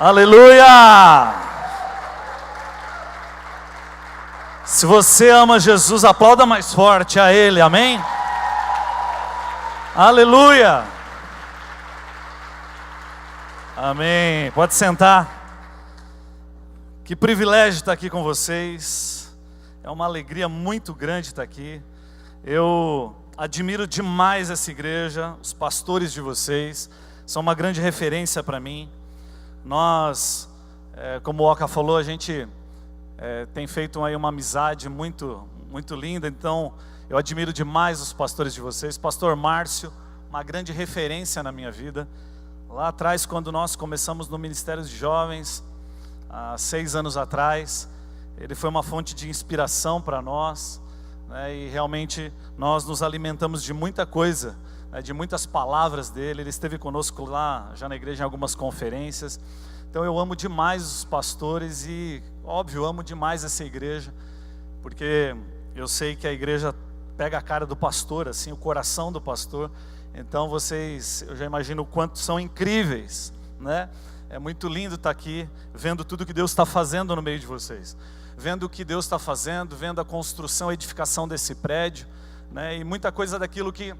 Aleluia! Se você ama Jesus, aplauda mais forte a Ele, amém? Aleluia! Amém. Pode sentar. Que privilégio estar aqui com vocês. É uma alegria muito grande estar aqui. Eu admiro demais essa igreja, os pastores de vocês são uma grande referência para mim. Nós, como o Oca falou, a gente tem feito aí uma amizade muito linda. Então, eu admiro demais os pastores de vocês. Pastor Márcio, uma grande referência na minha vida. Lá atrás, quando nós começamos no Ministério de Jovens, há 6 anos atrás, ele foi uma fonte de inspiração para nós, né? E realmente nós nos alimentamos de muita coisa, de muitas palavras dele. Ele esteve conosco lá, já na igreja, em algumas conferências. Então eu amo demais os pastores e, óbvio, amo demais essa igreja, porque eu sei que a igreja pega a cara do pastor, assim, o coração do pastor. Então vocês, eu já imagino o quanto são incríveis, né? É muito lindo estar aqui, vendo tudo que Deus está fazendo no meio de vocês. Vendo o que Deus está fazendo, vendo a construção, a edificação desse prédio, né? E muita coisa daquilo que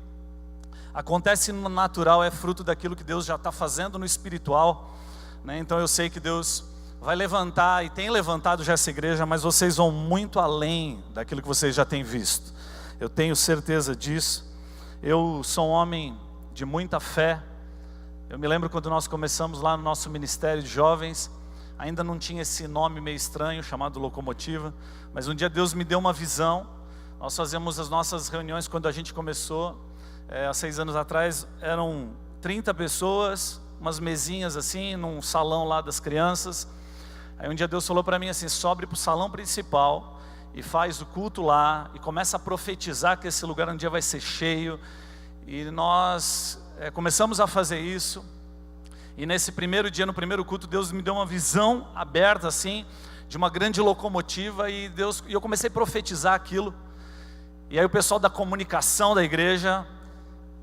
acontece no natural é fruto daquilo que Deus já está fazendo no espiritual, né? Então eu sei que Deus vai levantar e tem levantado já essa igreja, mas vocês vão muito além daquilo que vocês já têm visto. Eu tenho certeza disso. Eu sou um homem de muita fé. Eu me lembro quando nós começamos lá no nosso Ministério de Jovens, ainda não tinha esse nome meio estranho chamado Locomotiva, mas um dia Deus me deu uma visão. Nós fazíamos as nossas reuniões quando a gente começou, há 6 anos atrás, eram 30 pessoas, umas mesinhas assim, num salão lá das crianças. Aí um dia Deus falou para mim assim: sobe para o salão principal e faz o culto lá, e começa a profetizar que esse lugar um dia vai ser cheio. E nós começamos a fazer isso. E nesse primeiro dia, no primeiro culto, Deus me deu uma visão aberta assim, de uma grande locomotiva, e eu comecei a profetizar aquilo. E aí o pessoal da comunicação da igreja,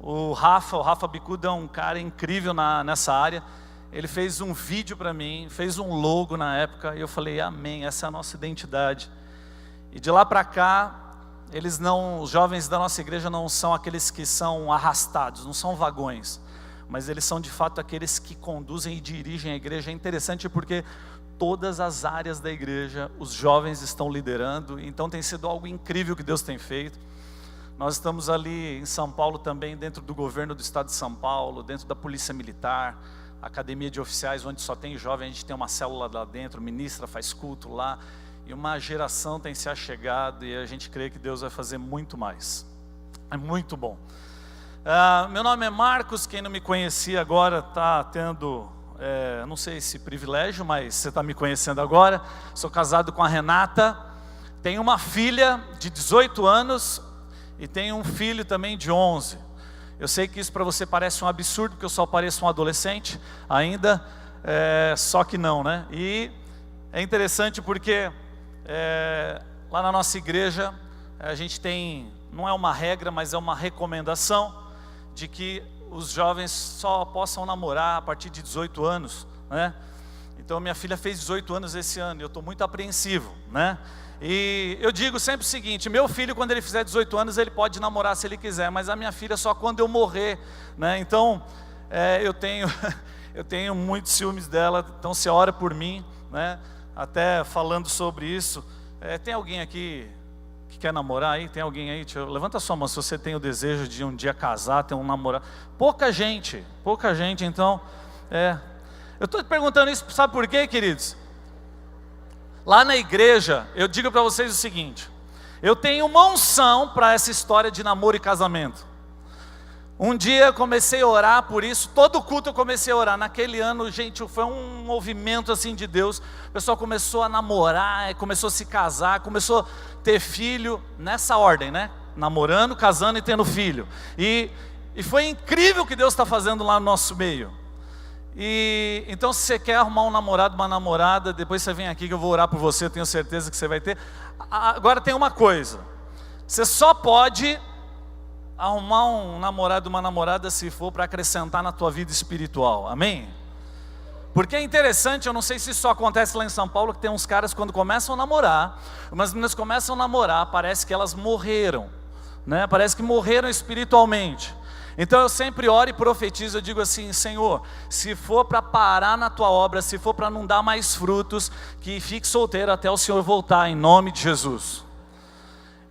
o Rafa Bicuda é um cara incrível nessa área. Ele fez um vídeo para mim, fez um logo na época, e eu falei: amém, essa é a nossa identidade. E de lá para cá, os jovens da nossa igreja não são aqueles que são arrastados, não são vagões, mas eles são de fato aqueles que conduzem e dirigem a igreja. É interessante porque todas as áreas da igreja, os jovens estão liderando, então tem sido algo incrível que Deus tem feito. Nós estamos ali em São Paulo também, dentro do governo do estado de São Paulo, dentro da polícia militar, academia de oficiais, onde só tem jovem, a gente tem uma célula lá dentro, ministra, faz culto lá, e uma geração tem se achegado, e a gente crê que Deus vai fazer muito mais. É muito bom. Meu nome é Marcos. Quem não me conhecia agora está tendo, não sei esse privilégio, mas você está me conhecendo agora. Sou casado com a Renata, tenho uma filha de 18 anos e tenho um filho também de 11. Eu sei que isso para você parece um absurdo, porque eu só pareço um adolescente ainda, só que não, né? E é interessante porque lá na nossa igreja a gente tem, não é uma regra, mas é uma recomendação de que os jovens só possam namorar a partir de 18 anos, né? Então minha filha fez 18 anos esse ano e eu estou muito apreensivo, né? E eu digo sempre o seguinte: meu filho, quando ele fizer 18 anos, ele pode namorar se ele quiser, mas a minha filha só quando eu morrer, né? Então eu tenho muitos ciúmes dela, então você ora por mim, né? Até falando sobre isso, tem alguém aqui que quer namorar aí? Tem alguém aí? Levanta a sua mão se você tem o desejo de um dia casar, ter um namorado. Pouca gente, então, eu estou perguntando isso, sabe por quê, queridos? Lá na igreja, eu digo para vocês o seguinte: eu tenho uma unção para essa história de namoro e casamento. Um dia eu comecei a orar por isso, todo culto eu comecei a orar. Naquele ano, gente, foi um movimento assim de Deus. O pessoal começou a namorar, começou a se casar, começou a ter filho, nessa ordem, né? Namorando, casando e tendo filho. E foi incrível o que Deus está fazendo lá no nosso meio. E então, se você quer arrumar um namorado, uma namorada, depois você vem aqui que eu vou orar por você, eu tenho certeza que você vai ter. Agora tem uma coisa: você só pode arrumar um namorado, uma namorada, se for para acrescentar na tua vida espiritual, amém? Porque é interessante, eu não sei se isso só acontece lá em São Paulo, que tem uns caras quando começam a namorar, umas meninas começam a namorar, parece que elas morreram, né? Parece que morreram espiritualmente. Então eu sempre oro e profetizo, eu digo assim: Senhor, se for para parar na tua obra, se for para não dar mais frutos, que fique solteiro até o Senhor voltar, em nome de Jesus.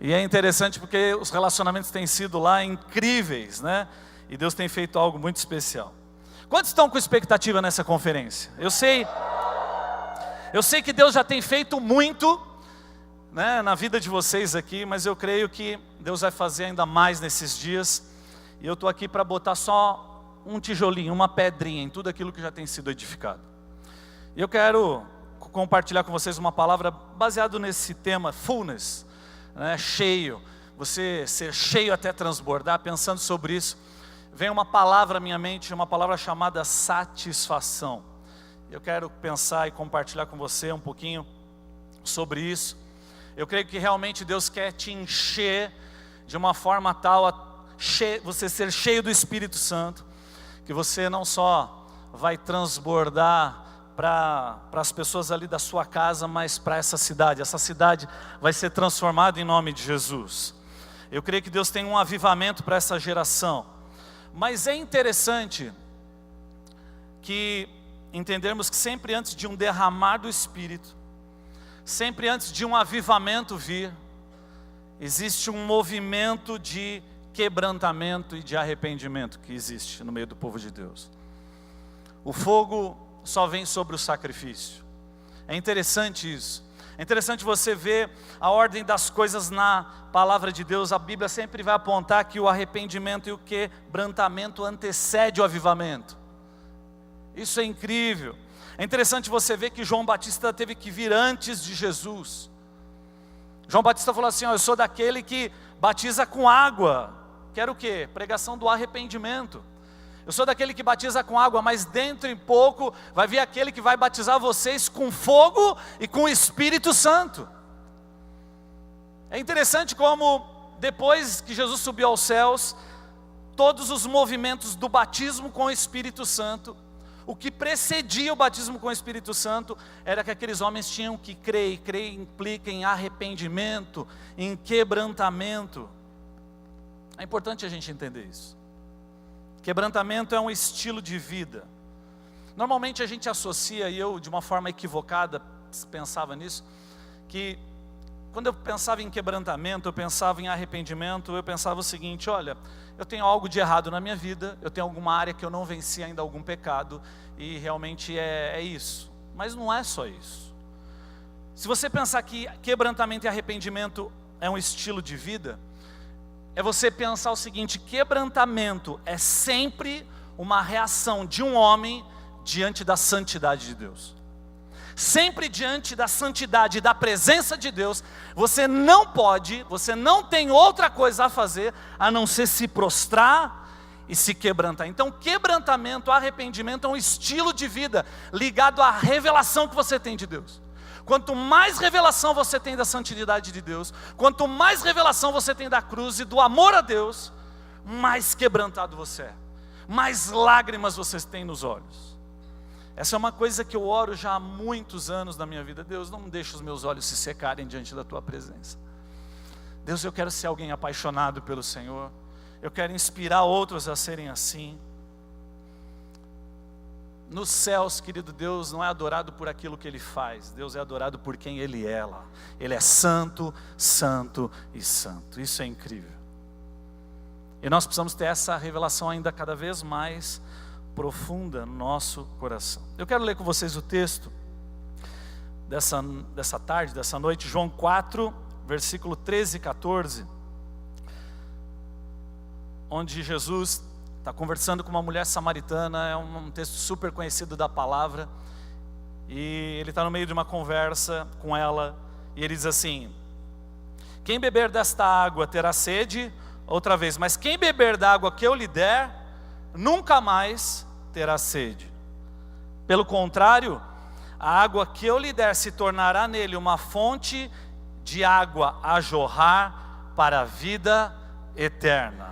E é interessante porque os relacionamentos têm sido lá incríveis, né? E Deus tem feito algo muito especial. Quantos estão com expectativa nessa conferência? Eu sei que Deus já tem feito muito, né, na vida de vocês aqui, mas eu creio que Deus vai fazer ainda mais nesses dias. E eu estou aqui para botar só um tijolinho, uma pedrinha em tudo aquilo que já tem sido edificado. E eu quero compartilhar com vocês uma palavra baseada nesse tema, fullness, né, cheio. Você ser cheio até transbordar. Pensando sobre isso, vem uma palavra à minha mente, uma palavra chamada satisfação. Eu quero pensar e compartilhar com você um pouquinho sobre isso. Eu creio que realmente Deus quer te encher de uma forma tal a você ser cheio do Espírito Santo, que você não só vai transbordar para as pessoas ali da sua casa, mas para essa cidade vai ser transformada em nome de Jesus. Eu creio que Deus tem um avivamento para essa geração. Mas é interessante que entendermos que sempre antes de um derramar do Espírito, sempre antes de um avivamento vir, existe um movimento de quebrantamento e de arrependimento que existe no meio do povo de Deus. O fogo só vem sobre o sacrifício. É interessante isso. É interessante você ver a ordem das coisas na palavra de Deus. A Bíblia sempre vai apontar que o arrependimento e o quebrantamento antecede o avivamento. Isso é incrível. É interessante você ver que João Batista teve que vir antes de Jesus. João Batista falou assim: eu sou daquele que batiza com água. Quero o quê? Pregação do arrependimento. Eu sou daquele que batiza com água, mas dentro em pouco vai vir aquele que vai batizar vocês com fogo e com o Espírito Santo. É interessante como depois que Jesus subiu aos céus, todos os movimentos do batismo com o Espírito Santo, o que precedia o batismo com o Espírito Santo era que aqueles homens tinham que crer, e crer implica em arrependimento, em quebrantamento. É importante a gente entender isso. Quebrantamento é um estilo de vida. Normalmente a gente associa, e eu de uma forma equivocada pensava nisso, que quando eu pensava em quebrantamento, eu pensava em arrependimento, eu pensava o seguinte: olha, eu tenho algo de errado na minha vida, eu tenho alguma área que eu não venci ainda, algum pecado, e realmente é isso. Mas não é só isso. Se você pensar que quebrantamento e arrependimento é um estilo de vida, é você pensar o seguinte: quebrantamento é sempre uma reação de um homem diante da santidade de Deus. Sempre diante da santidade e da presença de Deus, você não tem outra coisa a fazer a não ser se prostrar e se quebrantar. Então quebrantamento, arrependimento é um estilo de vida ligado à revelação que você tem de Deus. Quanto mais revelação você tem da santidade de Deus, quanto mais revelação você tem da cruz e do amor a Deus, mais quebrantado você é, mais lágrimas você tem nos olhos. Essa é uma coisa que eu oro já há muitos anos na minha vida. Deus, não deixe os meus olhos se secarem diante da Tua presença. Deus, eu quero ser alguém apaixonado pelo Senhor, eu quero inspirar outros a serem assim. Nos céus, querido, Deus não é adorado por aquilo que Ele faz, Deus é adorado por quem Ele é lá. Ele é santo, santo e santo. Isso é incrível. E nós precisamos ter essa revelação ainda cada vez mais profunda no nosso coração. Eu quero ler com vocês o texto dessa tarde, dessa noite, João 4, versículo 13 e 14, onde Jesus está conversando com uma mulher samaritana. É um texto super conhecido da palavra, e ele está no meio de uma conversa com ela, e ele diz assim: quem beber desta água terá sede outra vez, mas quem beber da água que eu lhe der, nunca mais terá sede. Pelo contrário, a água que eu lhe der se tornará nele uma fonte de água a jorrar para a vida eterna.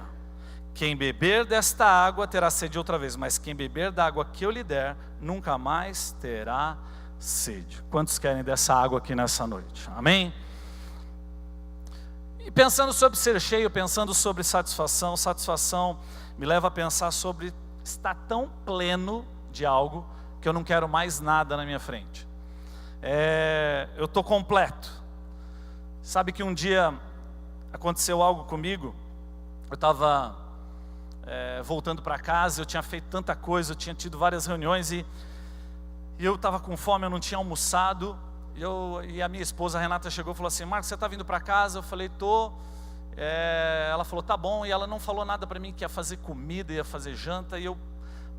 Quem beber desta água terá sede outra vez, mas quem beber da água que eu lhe der, nunca mais terá sede. Quantos querem dessa água aqui nessa noite? Amém? E pensando sobre ser cheio, pensando sobre satisfação, satisfação me leva a pensar sobre estar tão pleno de algo que eu não quero mais nada na minha frente. Eu estou completo. Sabe que um dia aconteceu algo comigo, eu estava voltando para casa, eu tinha feito tanta coisa, eu tinha tido várias reuniões e eu estava com fome, eu não tinha almoçado, e a minha esposa, a Renata, chegou e falou assim: Marcos, você está vindo para casa? Eu falei, tô. Ela falou, tá bom, e ela não falou nada para mim que ia fazer comida, ia fazer janta, e eu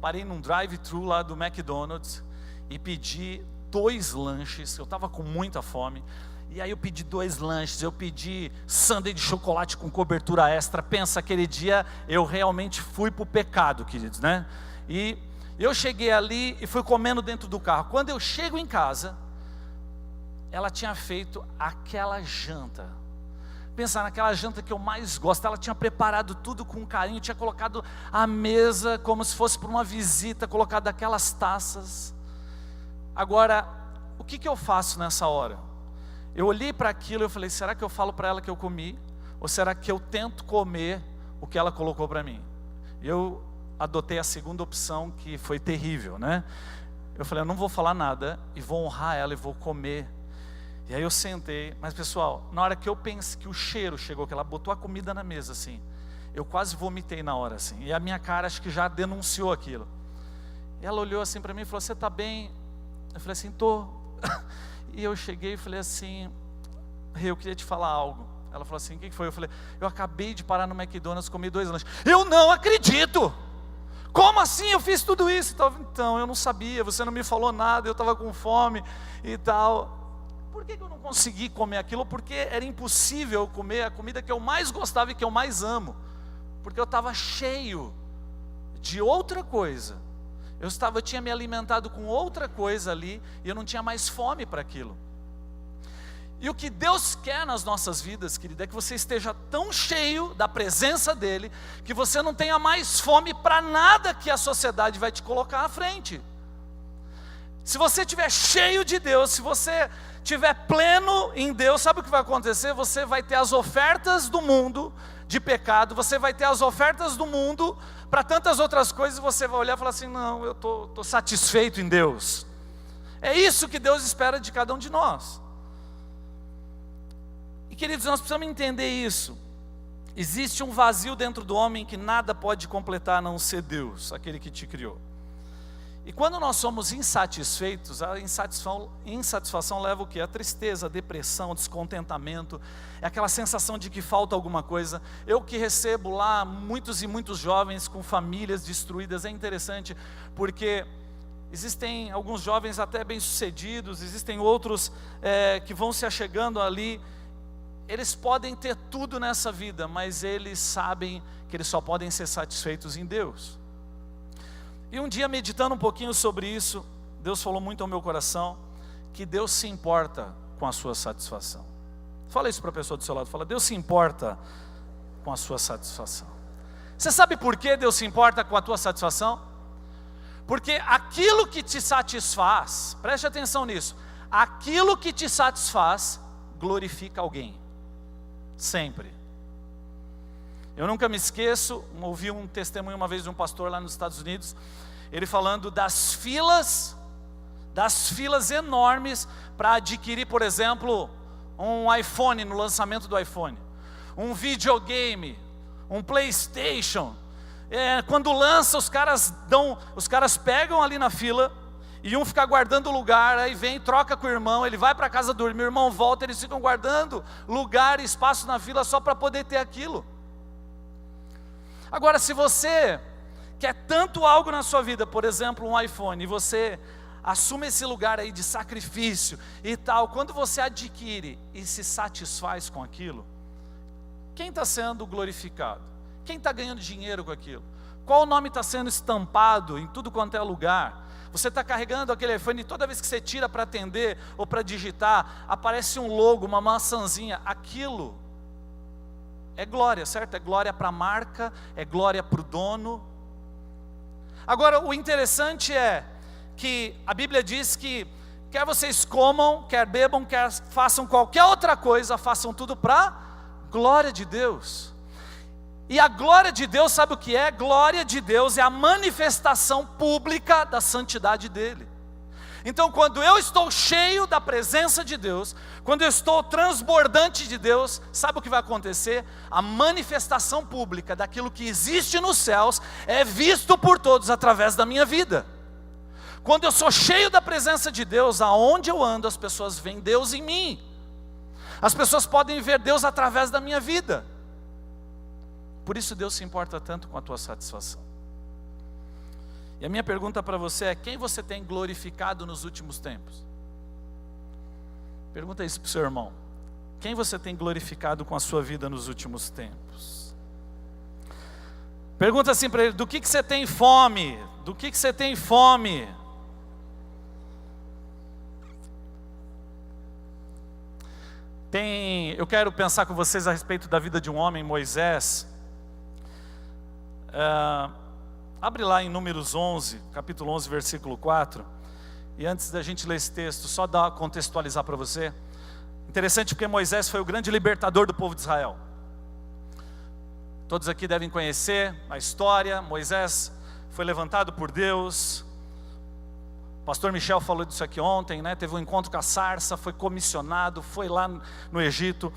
parei num drive-thru lá do McDonald's e pedi 2 lanches, eu estava com muita fome, e aí eu pedi 2 lanches, eu pedi sundae de chocolate com cobertura extra. Pensa, aquele dia eu realmente fui para o pecado, queridos, né? E eu cheguei ali e fui comendo dentro do carro. Quando eu chego em casa, ela tinha feito aquela janta. Pensa naquela janta que eu mais gosto. Ela tinha preparado tudo com carinho, tinha colocado a mesa como se fosse para uma visita, colocado aquelas taças. Agora, o que eu faço nessa hora? Eu olhei para aquilo e eu falei, será que eu falo para ela que eu comi? Ou será que eu tento comer o que ela colocou para mim? Eu adotei a segunda opção, que foi terrível, né? Eu falei, eu não vou falar nada e vou honrar ela e vou comer. E aí eu sentei, mas pessoal, na hora que eu pensei que o cheiro chegou, que ela botou a comida na mesa assim, eu quase vomitei na hora assim, e a minha cara acho que já denunciou aquilo. E ela olhou assim para mim e falou, você está bem? Eu falei assim, tô. E eu cheguei e falei assim, eu queria te falar algo. Ela falou assim, o que foi? Eu falei, eu acabei de parar no McDonald's, comi 2 lanches. Eu não acredito! Como assim eu fiz tudo isso? Então, eu não sabia, você não me falou nada, eu estava com fome e tal. Por que eu não consegui comer aquilo? Porque era impossível eu comer a comida que eu mais gostava e que eu mais amo. Porque eu estava cheio de outra coisa. Eu tinha me alimentado com outra coisa ali e eu não tinha mais fome para aquilo. E o que Deus quer nas nossas vidas, querida, é que você esteja tão cheio da presença dEle, que você não tenha mais fome para nada que a sociedade vai te colocar à frente. Se você estiver cheio de Deus, se você estiver pleno em Deus, sabe o que vai acontecer? Você vai ter as ofertas do mundo de pecado, você vai ter as ofertas do mundo para tantas outras coisas, e você vai olhar e falar assim, não, eu estou satisfeito em Deus. É isso que Deus espera de cada um de nós. E queridos, nós precisamos entender isso. Existe um vazio dentro do homem que nada pode completar a não ser Deus, aquele que te criou. E quando nós somos insatisfeitos, a insatisfação leva o quê? A tristeza, a depressão, o descontentamento, é aquela sensação de que falta alguma coisa. Eu que recebo lá muitos e muitos jovens com famílias destruídas, é interessante, porque existem alguns jovens até bem-sucedidos, existem outros que vão se achegando ali. Eles podem ter tudo nessa vida, mas eles sabem que eles só podem ser satisfeitos em Deus. E um dia, meditando um pouquinho sobre isso, Deus falou muito ao meu coração, que Deus se importa com a sua satisfação. Fala isso para a pessoa do seu lado, fala, Deus se importa com a sua satisfação. Você sabe por que Deus se importa com a tua satisfação? Porque aquilo que te satisfaz, preste atenção nisso, aquilo que te satisfaz, glorifica alguém, sempre. Eu nunca me esqueço, ouvi um testemunho uma vez de um pastor lá nos Estados Unidos, ele falando das filas enormes para adquirir, por exemplo, um iPhone, no lançamento do iPhone, um videogame, um PlayStation. Quando lança, os caras pegam ali na fila, e um fica guardando o lugar, aí vem, troca com o irmão, ele vai para casa dormir, o irmão volta, eles ficam guardando lugar e espaço na fila só para poder ter aquilo. Agora, se você quer tanto algo na sua vida, por exemplo, um iPhone, e você assume esse lugar aí de sacrifício e tal, quando você adquire e se satisfaz com aquilo, quem está sendo glorificado? Quem está ganhando dinheiro com aquilo? Qual nome está sendo estampado em tudo quanto é lugar? Você está carregando aquele iPhone e toda vez que você tira para atender ou para digitar, aparece um logo, uma maçãzinha. Aquilo é glória, certo? É glória para a marca, é glória para o dono. Agora, o interessante é que a Bíblia diz que quer vocês comam, quer bebam, quer façam qualquer outra coisa, façam tudo para glória de Deus. E a glória de Deus, sabe o que é? Glória de Deus é a manifestação pública da santidade dEle. Então, quando eu estou cheio da presença de Deus, quando eu estou transbordante de Deus, sabe o que vai acontecer? A manifestação pública daquilo que existe nos céus é visto por todos através da minha vida. Quando eu sou cheio da presença de Deus, aonde eu ando, as pessoas veem Deus em mim. As pessoas podem ver Deus através da minha vida. Por isso Deus se importa tanto com a tua satisfação. E a minha pergunta para você é: quem você tem glorificado nos últimos tempos? Pergunta isso para o seu irmão. Quem você tem glorificado com a sua vida nos últimos tempos? Pergunta assim para ele: do que você tem fome? Do que você tem fome? Eu quero pensar com vocês a respeito da vida de um homem, Moisés. Abre lá em Números 11, capítulo 11, versículo 4. E antes da gente ler esse texto, só contextualizar para você. Interessante porque Moisés foi o grande libertador do povo de Israel. Todos aqui devem conhecer a história. Moisés foi levantado por Deus. O pastor Michel falou disso aqui ontem, né? Teve um encontro com a sarça, foi comissionado, foi lá no Egito.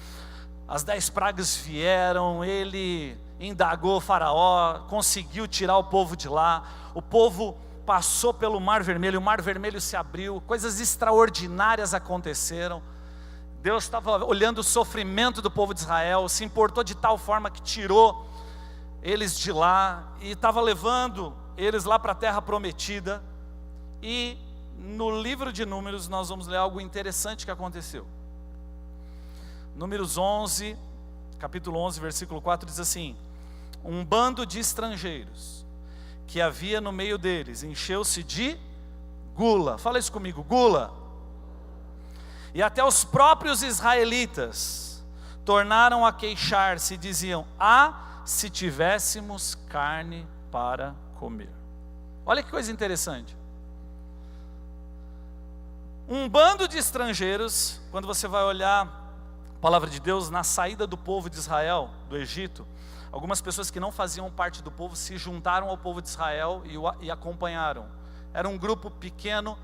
As 10 pragas vieram, ele indagou o faraó, conseguiu tirar o povo de lá. O povo passou pelo Mar Vermelho, o Mar Vermelho se abriu, coisas extraordinárias aconteceram. Deus estava olhando o sofrimento do povo de Israel, se importou de tal forma que tirou eles de lá e estava levando eles lá para a terra prometida. E no livro de Números nós vamos ler algo interessante que aconteceu. Números 11, capítulo 11, versículo 4 diz assim: um bando de estrangeiros que havia no meio deles encheu-se de gula. Fala isso comigo, gula. E até os próprios israelitas tornaram a queixar-se e diziam: se tivéssemos carne para comer. Olha que coisa interessante. Um bando de estrangeiros, quando você vai olhar a palavra de Deus, na saída do povo de Israel, do Egito, algumas pessoas que não faziam parte do povo se juntaram ao povo de Israel e acompanharam. Era um grupo pequeno,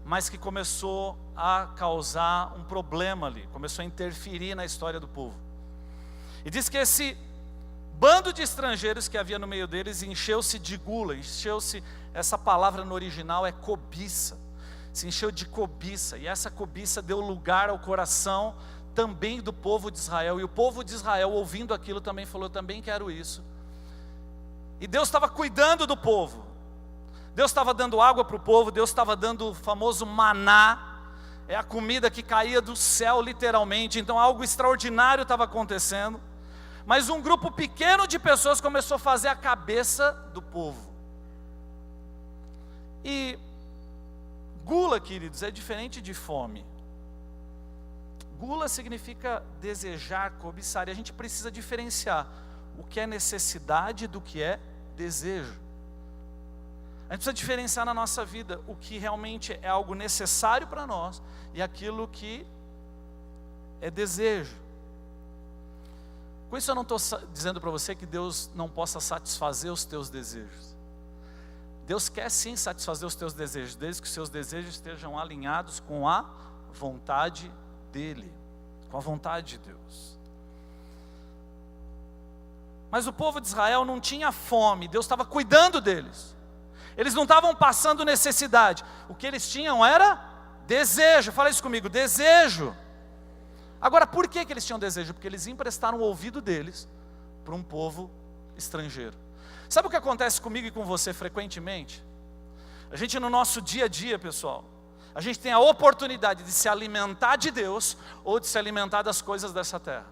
mas que começou a causar um problema ali, começou a interferir na história do povo. E diz que esse bando de estrangeiros que havia no meio deles encheu-se de gula, essa palavra no original é cobiça, se encheu de cobiça, e essa cobiça deu lugar ao coração também do povo de Israel, e o povo de Israel, ouvindo aquilo, também falou: eu também quero isso. E Deus estava cuidando do povo, Deus estava dando água para o povo, Deus estava dando o famoso maná, é a comida que caía do céu literalmente. Então algo extraordinário estava acontecendo, mas um grupo pequeno de pessoas começou a fazer a cabeça do povo. E gula, queridos, é diferente de fome. Gula significa desejar, cobiçar, e a gente precisa diferenciar o que é necessidade do que é desejo. A gente precisa diferenciar na nossa vida o que realmente é algo necessário para nós e aquilo que é desejo. Com isso eu não estou dizendo para você que Deus não possa satisfazer os teus desejos. Deus quer sim satisfazer os teus desejos, desde que os seus desejos estejam alinhados com a vontade dEle, com a vontade de Deus. Mas o povo de Israel não tinha fome, Deus estava cuidando deles. Eles não estavam passando necessidade, o que eles tinham era desejo. Fala isso comigo, desejo. Agora, por que eles tinham desejo? Porque eles emprestaram o ouvido deles para um povo estrangeiro. Sabe o que acontece comigo e com você frequentemente? A gente no nosso dia a dia, pessoal, a gente tem a oportunidade de se alimentar de Deus ou de se alimentar das coisas dessa terra.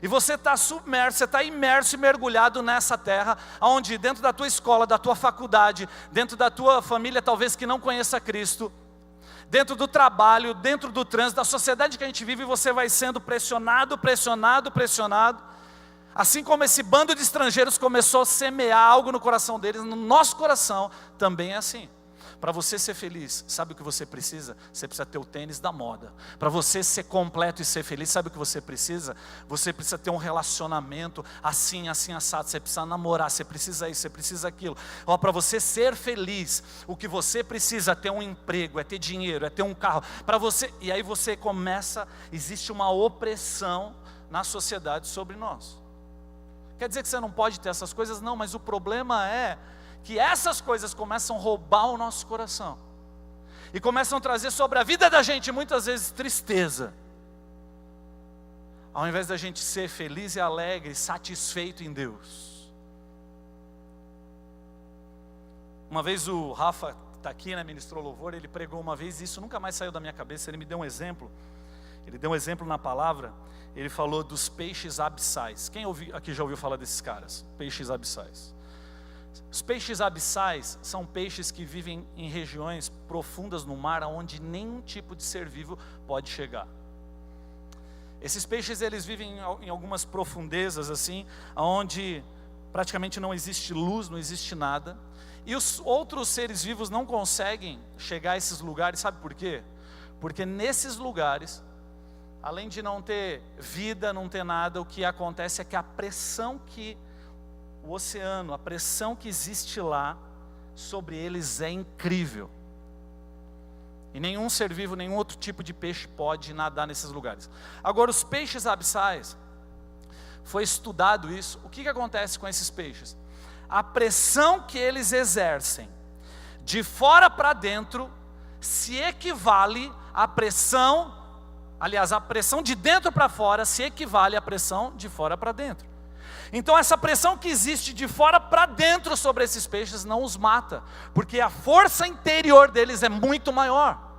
E você está submerso, você está imerso e mergulhado nessa terra, onde dentro da tua escola, da tua faculdade, dentro da tua família talvez que não conheça Cristo, dentro do trabalho, dentro do trânsito, da sociedade que a gente vive, você vai sendo pressionado. Assim como esse bando de estrangeiros começou a semear algo no coração deles, no nosso coração também é assim. Para você ser feliz, sabe o que você precisa? Você precisa ter o tênis da moda. Para você ser completo e ser feliz, sabe o que você precisa? Você precisa ter um relacionamento assim, assim, assado. Você precisa namorar, você precisa isso, você precisa aquilo. Para você ser feliz, o que você precisa é ter um emprego, é ter dinheiro, é ter um carro. Para você, e aí você começa, existe uma opressão na sociedade sobre nós. Quer dizer que você não pode ter essas coisas? Não, mas o problema é que essas coisas começam a roubar o nosso coração e começam a trazer sobre a vida da gente muitas vezes tristeza, ao invés da gente ser feliz e alegre, satisfeito em Deus. Uma vez o Rafa está aqui, né, ministrou louvor, ele pregou uma vez, e isso nunca mais saiu da minha cabeça. Ele me deu um exemplo, ele deu um exemplo na palavra. Ele falou dos peixes abissais. Quem aqui já ouviu falar desses caras? Peixes abissais. Os peixes abissais são peixes que vivem em regiões profundas no mar, onde nenhum tipo de ser vivo pode chegar. Esses peixes, eles vivem em algumas profundezas assim, onde praticamente não existe luz, não existe nada. E os outros seres vivos não conseguem chegar a esses lugares, sabe por quê? Porque nesses lugares, além de não ter vida, não ter nada, o que acontece é que a pressão que o oceano, a pressão que existe lá sobre eles é incrível. E nenhum ser vivo, nenhum outro tipo de peixe pode nadar nesses lugares. Agora, os peixes abissais, foi estudado isso. O que acontece com esses peixes? A pressão que eles exercem de fora para dentro se equivale à pressão, aliás, a pressão de dentro para fora se equivale à pressão de fora para dentro. Então essa pressão que existe de fora para dentro sobre esses peixes não os mata, porque a força interior deles é muito maior.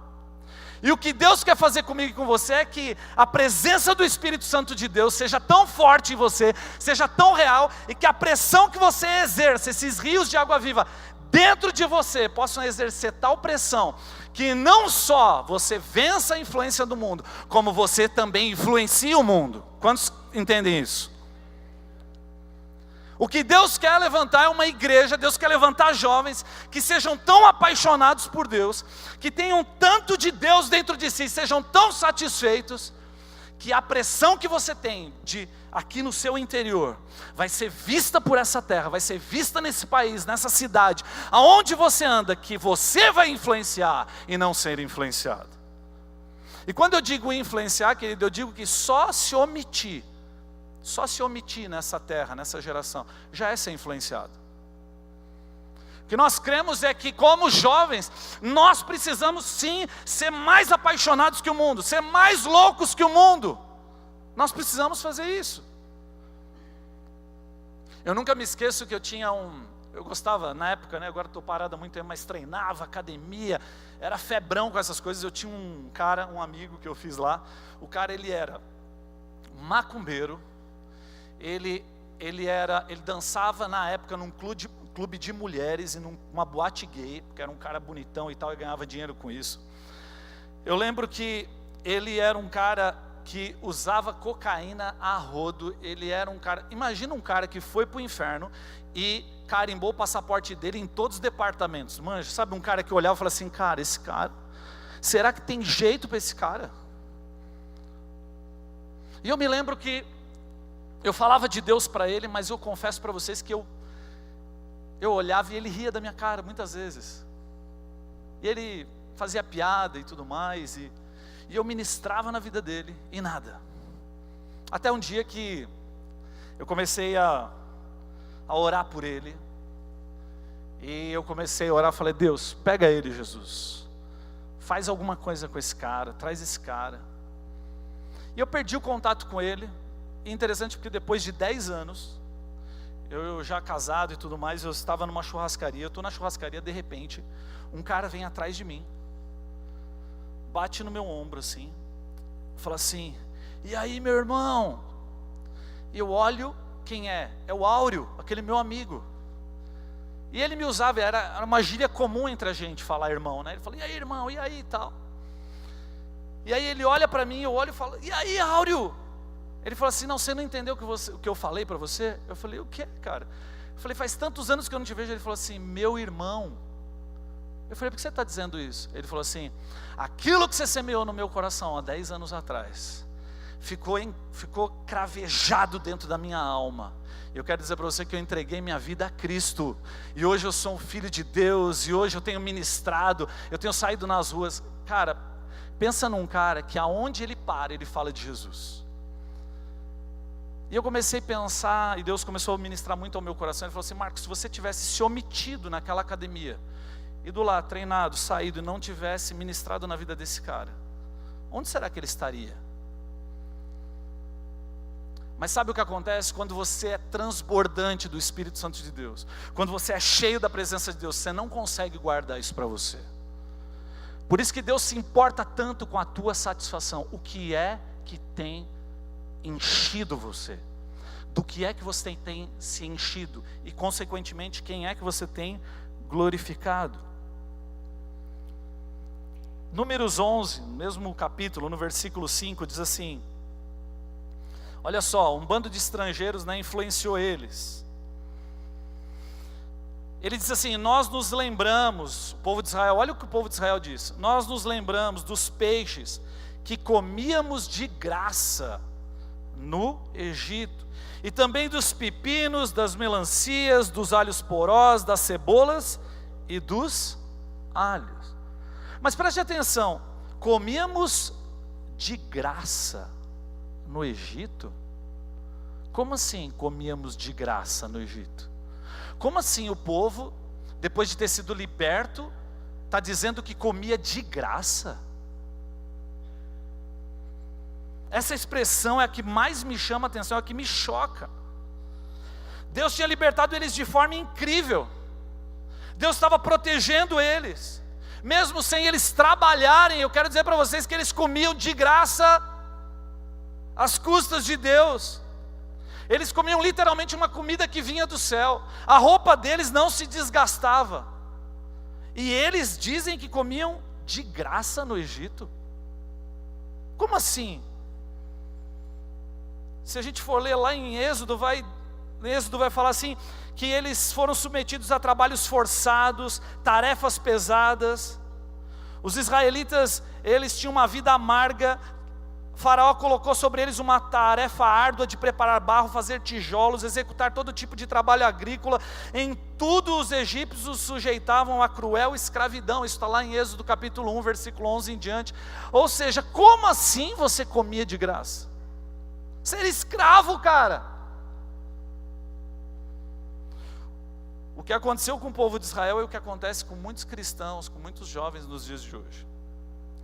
E o que Deus quer fazer comigo e com você é que a presença do Espírito Santo de Deus seja tão forte em você, seja tão real, e que a pressão que você exerce, esses rios de água viva dentro de você, possam exercer tal pressão, que não só você vença a influência do mundo, como você também influencia o mundo. Quantos entendem isso? O que Deus quer levantar é uma igreja, Deus quer levantar jovens que sejam tão apaixonados por Deus, que tenham tanto de Deus dentro de si, sejam tão satisfeitos, que a pressão que você tem aqui no seu interior vai ser vista por essa terra, vai ser vista nesse país, nessa cidade, aonde você anda, que você vai influenciar e não ser influenciado. E quando eu digo influenciar, querido, eu digo que só se omitir nessa terra, nessa geração, já é ser influenciado. O que nós cremos é que, como jovens, nós precisamos sim ser mais apaixonados que o mundo, ser mais loucos que o mundo. Nós precisamos fazer isso. Eu nunca me esqueço que eu gostava na época, né, agora estou parado há muito tempo, mas treinava, academia, era febrão com essas coisas. Eu tinha um amigo que eu fiz lá. O cara, ele era macumbeiro. Ele dançava na época num clube de mulheres e numa boate gay, porque era um cara bonitão e tal, e ganhava dinheiro com isso. Eu lembro que ele era um cara que usava cocaína a rodo. Ele era um cara, imagina um cara que foi para o inferno e carimbou o passaporte dele em todos os departamentos. Manja, sabe, um cara que olhava e falava assim, cara, esse cara, será que tem jeito para esse cara? E eu me lembro que eu falava de Deus para ele, mas eu confesso para vocês que eu olhava e ele ria da minha cara muitas vezes. E ele fazia piada e tudo mais, e eu ministrava na vida dele, e nada. Até um dia que eu comecei a orar por ele, e eu comecei a orar, falei, Deus, pega ele, Jesus. Faz alguma coisa com esse cara, traz esse cara. E eu perdi o contato com ele. E interessante porque depois de 10 anos, eu já casado e tudo mais, eu estava numa churrascaria, eu estou na churrascaria, de repente, um cara vem atrás de mim, bate no meu ombro assim, fala assim, e aí meu irmão? E eu olho, quem é? É o Áureo, aquele meu amigo. E ele me usava, era uma gíria comum entre a gente falar irmão, né? Ele falou, e aí irmão, e aí e tal. E aí ele olha para mim, eu olho e falo, e aí Áureo? Ele falou assim, não, você não entendeu o que eu falei para você? Eu falei, o que, cara? Eu falei, faz tantos anos que eu não te vejo. Ele falou assim, meu irmão. Eu falei, por que você está dizendo isso? Ele falou assim, aquilo que você semeou no meu coração há 10 anos atrás, ficou cravejado dentro da minha alma. Eu quero dizer para você que eu entreguei minha vida a Cristo, e hoje eu sou um filho de Deus, e hoje eu tenho ministrado, eu tenho saído nas ruas. Cara, pensa num cara que aonde ele para, ele fala de Jesus. E eu comecei a pensar, e Deus começou a ministrar muito ao meu coração. Ele falou assim, Marcos, se você tivesse se omitido naquela academia, ido lá, treinado, saído, e não tivesse ministrado na vida desse cara, onde será que ele estaria? Mas sabe o que acontece? Quando você é transbordante do Espírito Santo de Deus, quando você é cheio da presença de Deus, você não consegue guardar isso para você. Por isso que Deus se importa tanto com a tua satisfação. O que é que tem enchido você? Do que é que você tem se enchido? E consequentemente, quem é que você tem glorificado? Números 11, no mesmo capítulo, no versículo 5, diz assim, olha só, um bando de estrangeiros, né, influenciou eles. Ele diz assim, nós nos lembramos, o povo de Israel, olha o que o povo de Israel diz, nós nos lembramos dos peixes que comíamos de graça no Egito, e também dos pepinos, das melancias, dos alhos porós, das cebolas e dos alhos. Mas preste atenção, comíamos de graça no Egito? Como assim comíamos de graça no Egito? Como assim o povo, depois de ter sido liberto, está dizendo que comia de graça? Essa expressão é a que mais me chama a atenção, é a que me choca. Deus tinha libertado eles de forma incrível. Deus estava protegendo eles. Mesmo sem eles trabalharem, eu quero dizer para vocês que eles comiam de graça às custas de Deus. Eles comiam literalmente uma comida que vinha do céu. A roupa deles não se desgastava. E eles dizem que comiam de graça no Egito. Como assim? Se a gente for ler lá em Êxodo vai falar assim, que eles foram submetidos a trabalhos forçados, tarefas pesadas. Os israelitas, eles tinham uma vida amarga. Faraó colocou sobre eles uma tarefa árdua de preparar barro, fazer tijolos, executar todo tipo de trabalho agrícola. Em tudo os egípcios os sujeitavam a cruel escravidão. Isso está lá em Êxodo capítulo 1, versículo 11 em diante. Ou seja, como assim você comia de graça? Você era escravo, cara. O que aconteceu com o povo de Israel é o que acontece com muitos cristãos, com muitos jovens nos dias de hoje.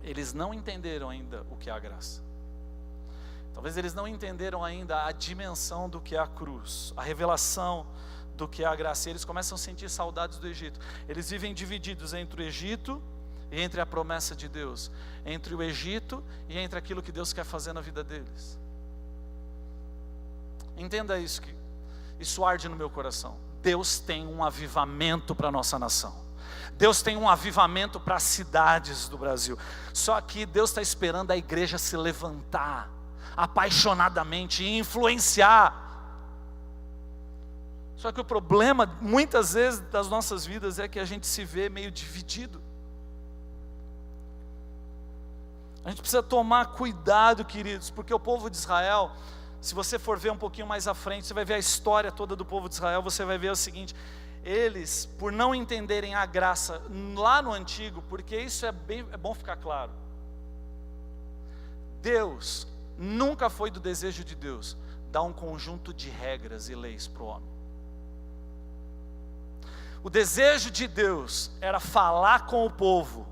Eles não entenderam ainda o que é a graça. Talvez eles não entenderam ainda a dimensão do que é a cruz, a revelação do que é a graça. E eles começam a sentir saudades do Egito. Eles vivem divididos entre o Egito e entre a promessa de Deus, entre o Egito e entre aquilo que Deus quer fazer na vida deles. Entenda isso, que isso arde no meu coração. Deus tem um avivamento para a nossa nação. Deus tem um avivamento para as cidades do Brasil. Só que Deus está esperando a igreja se levantar apaixonadamente e influenciar. Só que o problema, muitas vezes, das nossas vidas é que a gente se vê meio dividido. A gente precisa tomar cuidado, queridos, porque o povo de Israel, se você for ver um pouquinho mais à frente, você vai ver a história toda do povo de Israel, você vai ver o seguinte: eles, por não entenderem a graça lá no antigo, porque isso é bom ficar claro, Deus nunca foi do desejo de Deus dar um conjunto de regras e leis para o homem. O desejo de Deus era falar com o povo.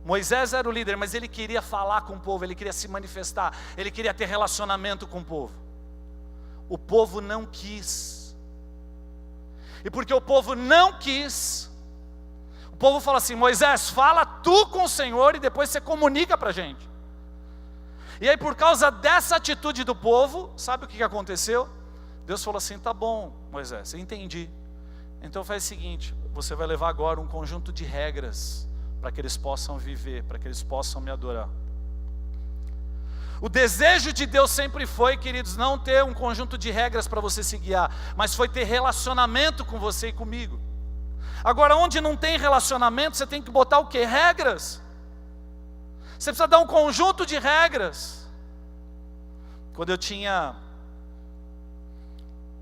Moisés era o líder, mas ele queria falar com o povo, ele queria se manifestar, ele queria ter relacionamento com o povo. O povo não quis. E porque o povo não quis, o povo fala assim: Moisés, fala tu com o Senhor e depois você comunica para a gente. E aí, por causa dessa atitude do povo, sabe o que aconteceu? Deus falou assim: tá bom, Moisés, eu entendi. Então faz o seguinte, você vai levar agora um conjunto de regras para que eles possam viver, para que eles possam me adorar. O desejo de Deus sempre foi, queridos, não ter um conjunto de regras para você se guiar, mas foi ter relacionamento com você e comigo. Agora, onde não tem relacionamento, você tem que botar o quê? Regras. Você precisa dar um conjunto de regras. Quando eu tinha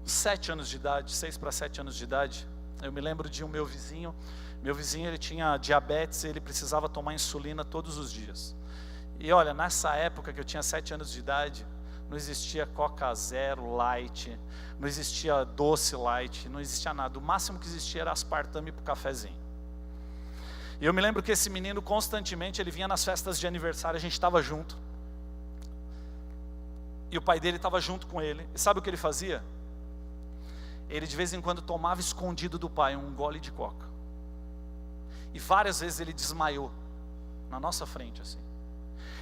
7 anos de idade, 6 para 7 anos de idade, eu me lembro de um meu vizinho. Meu vizinho, ele tinha diabetes, ele precisava tomar insulina todos os dias. E olha, nessa época que eu tinha 7 anos de idade, não existia Coca Zero, Light, não existia doce Light, não existia nada. O máximo que existia era aspartame para o cafezinho. E eu me lembro que esse menino constantemente, ele vinha nas festas de aniversário, a gente estava junto. E o pai dele estava junto com ele. E sabe o que ele fazia? Ele de vez em quando tomava escondido do pai um gole de coca. E várias vezes ele desmaiou na nossa frente assim.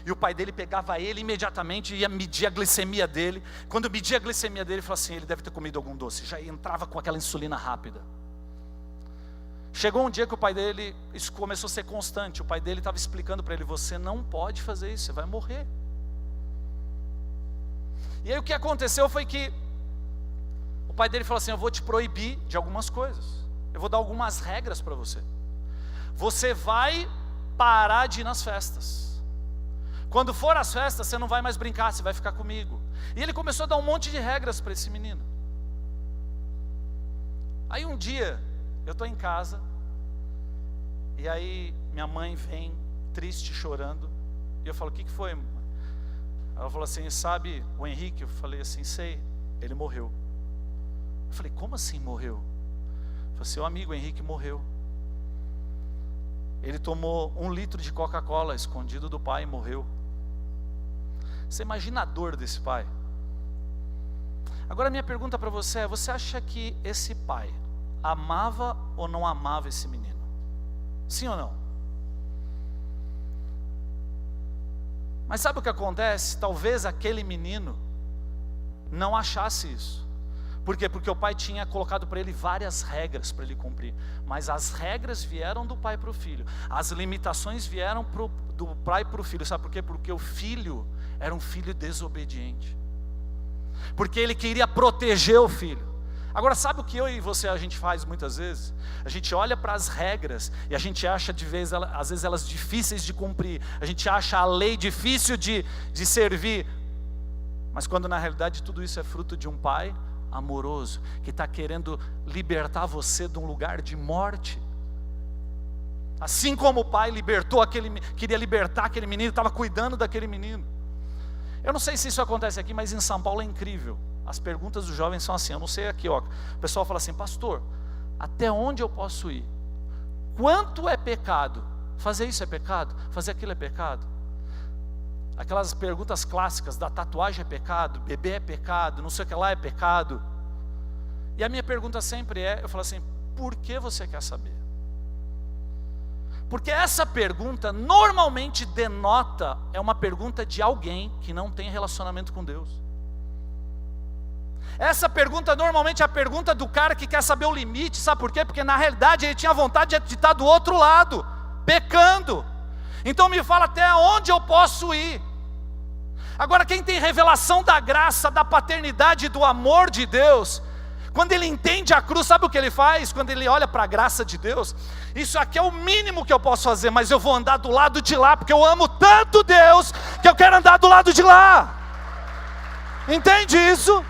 E o pai dele pegava ele imediatamente e ia medir a glicemia dele. Quando media a glicemia dele, ele falou assim, ele deve ter comido algum doce. Já entrava com aquela insulina rápida. Chegou um dia que o pai dele, isso começou a ser constante. O pai dele estava explicando para ele, você não pode fazer isso, você vai morrer. E aí o que aconteceu foi que o pai dele falou assim, eu vou te proibir de algumas coisas. Eu vou dar algumas regras para você. Você vai parar de ir nas festas. Quando for às festas, você não vai mais brincar, você vai ficar comigo. E ele começou a dar um monte de regras para esse menino. Aí um dia, eu estou em casa, e aí minha mãe vem, triste, chorando, e eu falo, o que foi, mãe? Ela falou assim, sabe o Henrique? Eu falei assim, sei, ele morreu. Eu falei, como assim morreu? Eu falei, seu amigo Henrique morreu. Ele tomou 1 litro de Coca-Cola escondido do pai e morreu. Você imagina a dor desse pai? Agora minha pergunta para você é, você acha que esse pai amava ou não amava esse menino? Sim ou não? Mas sabe o que acontece? Talvez aquele menino não achasse isso. Por quê? Porque o pai tinha colocado para ele várias regras para ele cumprir. Mas as regras vieram do pai para o filho. As limitações vieram do pai para o filho. Sabe por quê? Porque o filho era um filho desobediente. Porque ele queria proteger o filho. Agora sabe o que eu e você a gente faz muitas vezes? A gente olha para as regras e a gente acha às vezes elas difíceis de cumprir. A gente acha a lei difícil de servir. Mas quando na realidade tudo isso é fruto de um pai amoroso, que está querendo libertar você de um lugar de morte. Assim como o pai queria libertar aquele menino, estava cuidando daquele menino. Eu não sei se isso acontece aqui, mas em São Paulo é incrível. As perguntas dos jovens são assim, eu não sei aqui, ó. O pessoal fala assim, pastor, até onde eu posso ir? Quanto é pecado? Fazer isso é pecado? Fazer aquilo é pecado? Aquelas perguntas clássicas, da tatuagem é pecado, beber é pecado, não sei o que lá é pecado. E a minha pergunta sempre eu falo assim, por que você quer saber? Porque essa pergunta normalmente é uma pergunta de alguém que não tem relacionamento com Deus. Essa pergunta normalmente é a pergunta do cara que quer saber o limite, sabe por quê? Porque na realidade ele tinha vontade de estar do outro lado, pecando. Então me fala até onde eu posso ir. Agora quem tem revelação da graça, da paternidade e do amor de Deus, quando ele entende a cruz, sabe o que ele faz? Quando ele olha para a graça de Deus, isso aqui é o mínimo que eu posso fazer, mas eu vou andar do lado de lá, porque eu amo tanto Deus, que eu quero andar do lado de lá. Entende isso?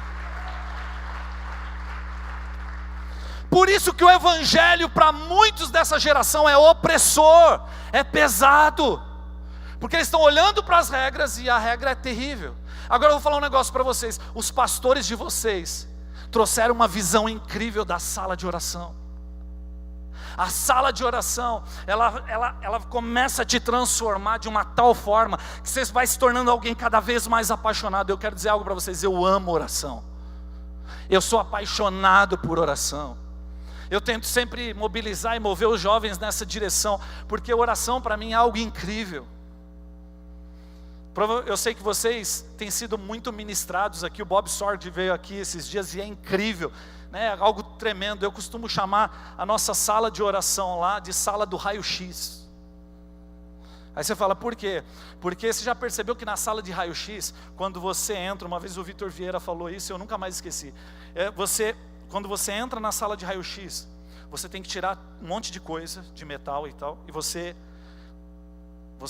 Por isso que o evangelho para muitos dessa geração é opressor, é pesado, porque eles estão olhando para as regras e a regra é terrível. Agora eu vou falar um negócio para vocês, os pastores de vocês trouxeram uma visão incrível da sala de oração. A sala de oração, ela começa a te transformar de uma tal forma que você vai se tornando alguém cada vez mais apaixonado. Eu quero dizer algo para vocês, eu amo oração. Eu sou apaixonado por oração. Eu tento sempre mobilizar e mover os jovens nessa direção, porque oração para mim é algo incrível. Eu sei que vocês têm sido muito ministrados aqui, o Bob Sorg veio aqui esses dias e é incrível, né? Algo tremendo. Eu costumo chamar a nossa sala de oração lá de sala do raio-x. Aí você fala, por quê? Porque você já percebeu que na sala de raio-x, quando você entra, uma vez o Vitor Vieira falou isso, eu nunca mais esqueci. Quando você entra na sala de raio-x, você tem que tirar um monte de coisa, de metal e tal, e você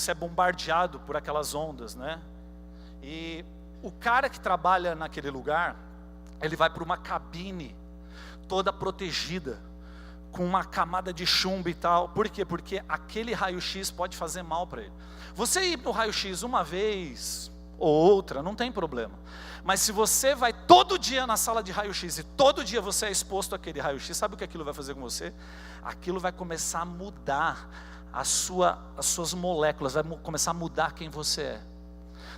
é bombardeado por aquelas ondas, né? E o cara que trabalha naquele lugar, ele vai para uma cabine toda protegida, com uma camada de chumbo e tal. Por quê? Porque aquele raio-x pode fazer mal para ele. Você ir no raio-x uma vez ou outra, não tem problema. Mas se você vai todo dia na sala de raio-x e todo dia você é exposto àquele raio-x, sabe o que aquilo vai fazer com você? Aquilo vai começar a mudar as suas moléculas, vai começar a mudar quem você é.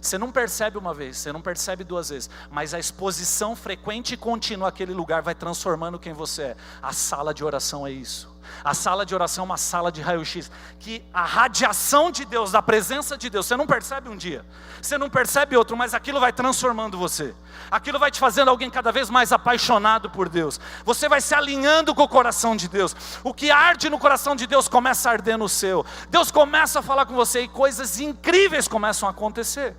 Você não percebe uma vez, você não percebe duas vezes, mas a exposição frequente e contínua àquele lugar vai transformando quem você é. A sala de oração é isso. A sala de oração é uma sala de raio-x, que a radiação de Deus, da presença de Deus, você não percebe um dia, você não percebe outro, mas aquilo vai transformando você. Aquilo vai te fazendo alguém cada vez mais apaixonado por Deus. Você vai se alinhando com o coração de Deus. O que arde no coração de Deus começa a arder no seu. Deus começa a falar com você e coisas incríveis começam a acontecer.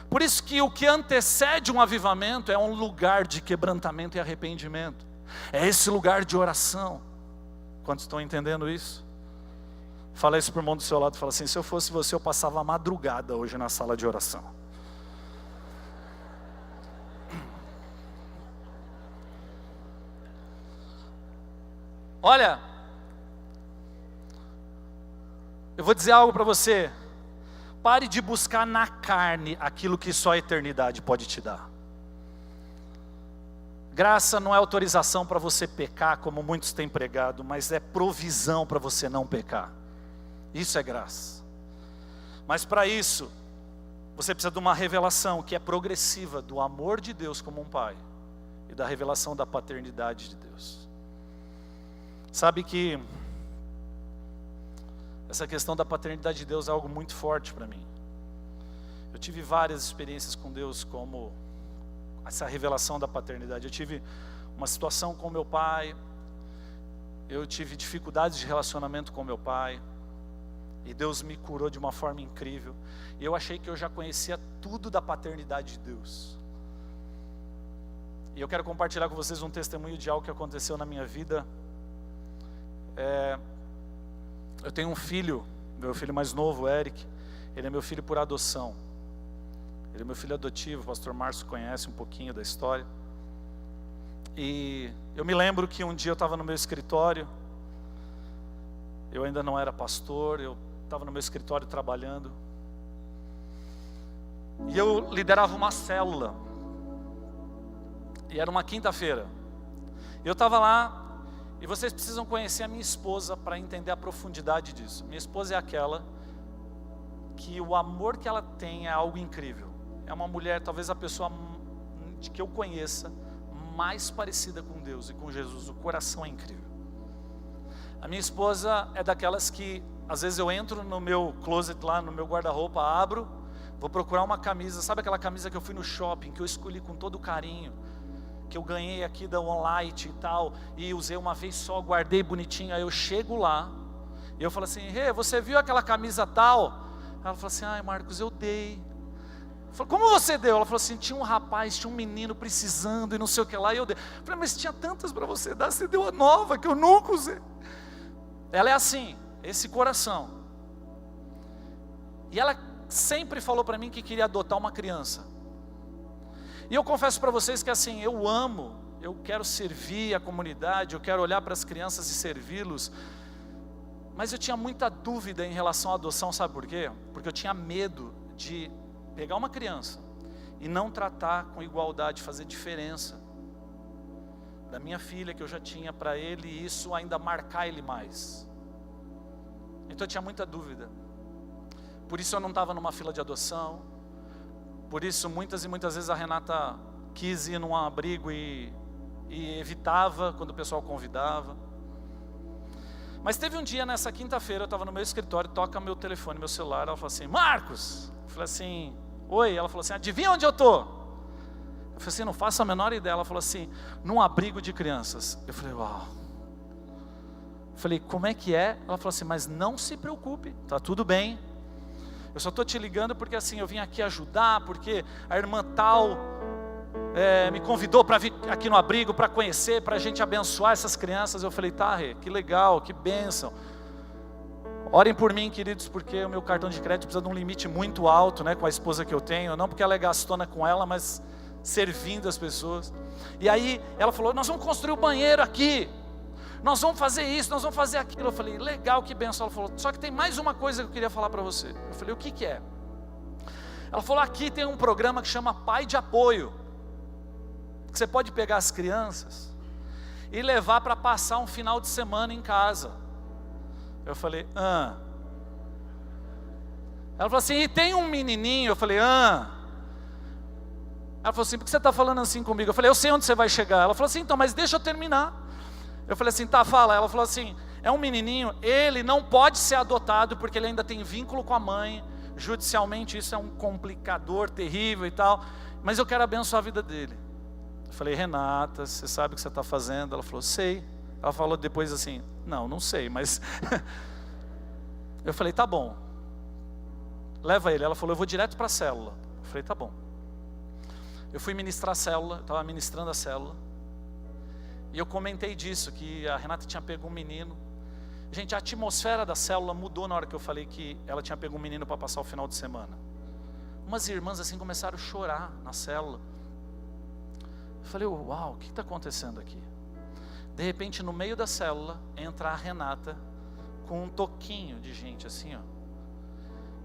Por isso que o que antecede um avivamento é um lugar de quebrantamento e arrependimento. É esse lugar de oração. Quantos estão entendendo isso? Fala isso para o irmão do seu lado, fala assim, se eu fosse você, eu passava a madrugada hoje na sala de oração. Olha, eu vou dizer algo para você. Pare de buscar na carne aquilo que só a eternidade pode te dar. Graça não é autorização para você pecar, como muitos têm pregado, mas é provisão para você não pecar. Isso é graça. Mas para isso, você precisa de uma revelação que é progressiva do amor de Deus como um pai e da revelação da paternidade de Deus. Sabe que essa questão da paternidade de Deus é algo muito forte para mim. Eu tive várias experiências com Deus, como essa revelação da paternidade. Eu tive uma situação com meu pai, eu tive dificuldades de relacionamento com meu pai, e Deus me curou de uma forma incrível. E eu achei que eu já conhecia tudo da paternidade de Deus. E eu quero compartilhar com vocês um testemunho de algo que aconteceu na minha vida. Eu tenho um filho, meu filho mais novo, Eric. Ele é meu filho por adoção. Ele é meu filho adotivo, o pastor Márcio conhece um pouquinho da história. E eu me lembro que um dia eu estava no meu escritório. Eu ainda não era pastor, eu estava no meu escritório trabalhando. E eu liderava uma célula. E era uma quinta-feira. Eu estava lá. E vocês precisam conhecer a minha esposa para entender a profundidade disso. Minha esposa é aquela que o amor que ela tem é algo incrível. É uma mulher, talvez a pessoa que eu conheça, mais parecida com Deus e com Jesus. O coração é incrível. A minha esposa é daquelas que, às vezes eu entro no meu closet lá, no meu guarda-roupa, abro, vou procurar uma camisa. Sabe aquela camisa que eu fui no shopping, que eu escolhi com todo carinho, que eu ganhei aqui da OnLight e tal, e usei uma vez só, guardei bonitinho. Aí eu chego lá, e eu falo assim, você viu aquela camisa tal? Ela falou assim, ai Marcos, eu dei. Eu falei, como você deu? Ela falou assim, tinha um rapaz, tinha um menino precisando e não sei o que lá, e eu dei. Eu falei, mas tinha tantas para você dar, você deu a nova, que eu nunca usei. Ela é assim, esse coração. E ela sempre falou para mim que queria adotar uma criança. E eu confesso para vocês que assim, eu amo, eu quero servir a comunidade, eu quero olhar para as crianças e servi-los, mas eu tinha muita dúvida em relação à adoção, sabe por quê? Porque eu tinha medo de pegar uma criança e não tratar com igualdade, fazer diferença da minha filha que eu já tinha para ele, e isso ainda marcar ele mais. Então eu tinha muita dúvida. Por isso eu não estava numa fila de adoção. Por isso muitas e muitas vezes a Renata quis ir num abrigo e evitava quando o pessoal convidava. Mas teve um dia, nessa quinta-feira, eu estava no meu escritório, toca meu telefone, meu celular, ela falou assim, Marcos! Eu falei assim, oi? Ela falou assim, adivinha onde eu estou? Eu falei assim, não faço a menor ideia. Ela falou assim, num abrigo de crianças. Eu falei, uau. Eu falei, como é que é? Ela falou assim, mas não se preocupe, tá tudo bem. Eu só estou te ligando porque assim, eu vim aqui ajudar, porque a irmã tal me convidou para vir aqui no abrigo, para conhecer, para a gente abençoar essas crianças. Eu falei, tá, Rê, que legal, que bênção. Orem por mim, queridos, porque o meu cartão de crédito precisa de um limite muito alto, né, com a esposa que eu tenho, não porque ela é gastona com ela, mas servindo as pessoas. E aí ela falou, nós vamos construir o banheiro aqui, nós vamos fazer isso, nós vamos fazer aquilo. Eu falei, legal, que benção. Ela falou, só que tem mais uma coisa que eu queria falar para você. Eu falei, o que que é? Ela falou, aqui tem um programa que chama Pai de Apoio, que você pode pegar as crianças e levar para passar um final de semana em casa. Eu falei, Ela falou assim, e tem um menininho. Eu falei, Ela falou assim, por que você está falando assim comigo? Eu falei, eu sei onde você vai chegar. Ela falou assim, então, mas deixa eu terminar. Eu falei assim, tá, fala. Ela falou assim, é um menininho, ele não pode ser adotado porque ele ainda tem vínculo com a mãe, judicialmente isso é um complicador terrível e tal, mas eu quero abençoar a vida dele. Eu falei, Renata, você sabe o que você está fazendo? Ela falou, sei. Ela falou depois assim, não sei, mas eu falei, tá bom, leva ele. Ela falou, eu vou direto para a célula. Eu falei, tá bom. Eu fui ministrar a célula, estava ministrando a célula, e eu comentei disso, que a Renata tinha pego um menino. Gente, a atmosfera da célula mudou na hora que eu falei que ela tinha pego um menino para passar o final de semana. Umas irmãs assim começaram a chorar na célula. Eu falei, uau, o que está acontecendo aqui? De repente, no meio da célula, entra a Renata com um toquinho de gente assim, ó,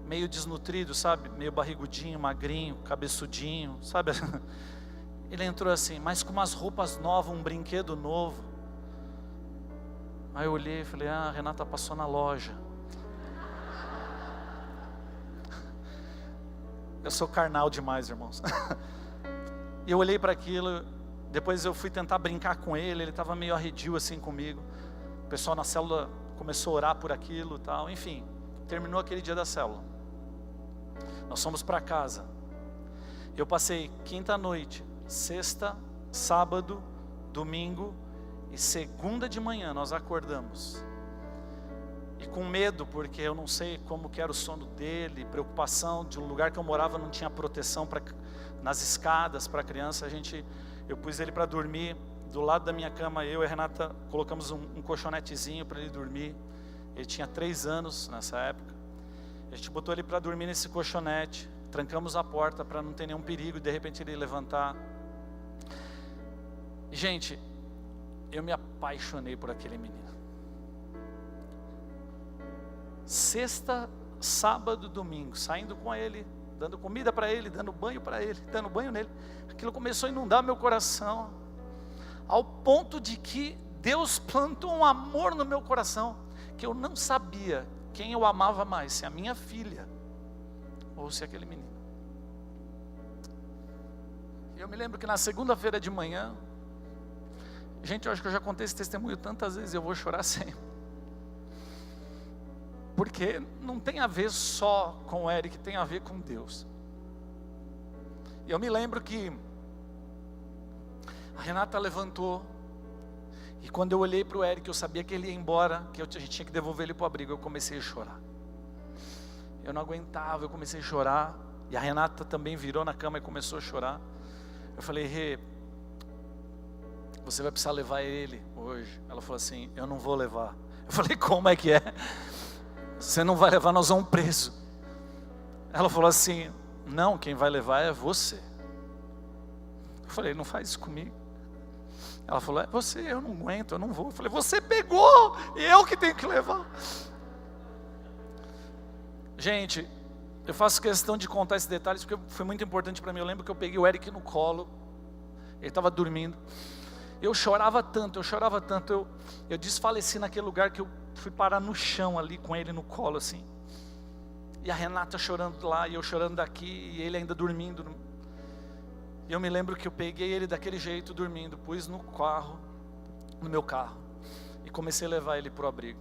meio desnutrido, sabe? Meio barrigudinho, magrinho, cabeçudinho, sabe? Ele entrou assim, mas com umas roupas novas, um brinquedo novo. Aí eu olhei e falei, a Renata passou na loja. Eu sou carnal demais, irmãos. E eu olhei para aquilo, depois eu fui tentar brincar com ele estava meio arredio assim comigo. O pessoal na célula começou a orar por aquilo e tal, enfim, terminou aquele dia da célula. Nós fomos para casa. Eu passei quinta noite, sexta, sábado, domingo e segunda de manhã nós acordamos. E com medo, porque eu não sei como que era o sono dele, preocupação, de um lugar que eu morava não tinha proteção nas escadas para a criança. Eu pus ele para dormir do lado da minha cama, eu e a Renata colocamos um colchonetezinho para ele dormir. Ele tinha 3 anos nessa época. A gente botou ele para dormir nesse colchonete, trancamos a porta para não ter nenhum perigo e de repente ele levantar. Gente, eu me apaixonei por aquele menino. Sexta, sábado, domingo, saindo com ele, dando comida para ele, dando banho para ele, dando banho nele. Aquilo começou a inundar meu coração, ao ponto de que Deus plantou um amor no meu coração, que eu não sabia quem eu amava mais, se a minha filha ou se aquele menino. Eu me lembro que na segunda-feira de manhã, gente, eu acho que eu já contei esse testemunho tantas vezes, eu vou chorar sempre. Porque não tem a ver só com o Eric, tem a ver com Deus. E eu me lembro que a Renata levantou, e quando eu olhei para o Eric, eu sabia que ele ia embora, que a gente tinha que devolver ele para o abrigo, eu comecei a chorar. Eu não aguentava, eu comecei a chorar, e a Renata também virou na cama e começou a chorar. Eu falei, Rê, você vai precisar levar ele hoje. Ela falou assim, eu não vou levar. Eu falei, como é que é? Você não vai levar, nós vamos preso. Ela falou assim, não, quem vai levar é você. Eu falei, não faz isso comigo. Ela falou, é você, eu não aguento, eu não vou. Eu falei, você pegou, eu que tenho que levar. Gente, eu faço questão de contar esses detalhes porque foi muito importante para mim. Eu lembro que eu peguei o Eric no colo, ele estava dormindo. Eu chorava tanto, eu desfaleci naquele lugar que eu fui parar no chão ali com ele no colo assim. E a Renata chorando lá, e eu chorando daqui, e ele ainda dormindo. E eu me lembro que eu peguei ele daquele jeito dormindo, pus no meu carro, e comecei a levar ele para o abrigo.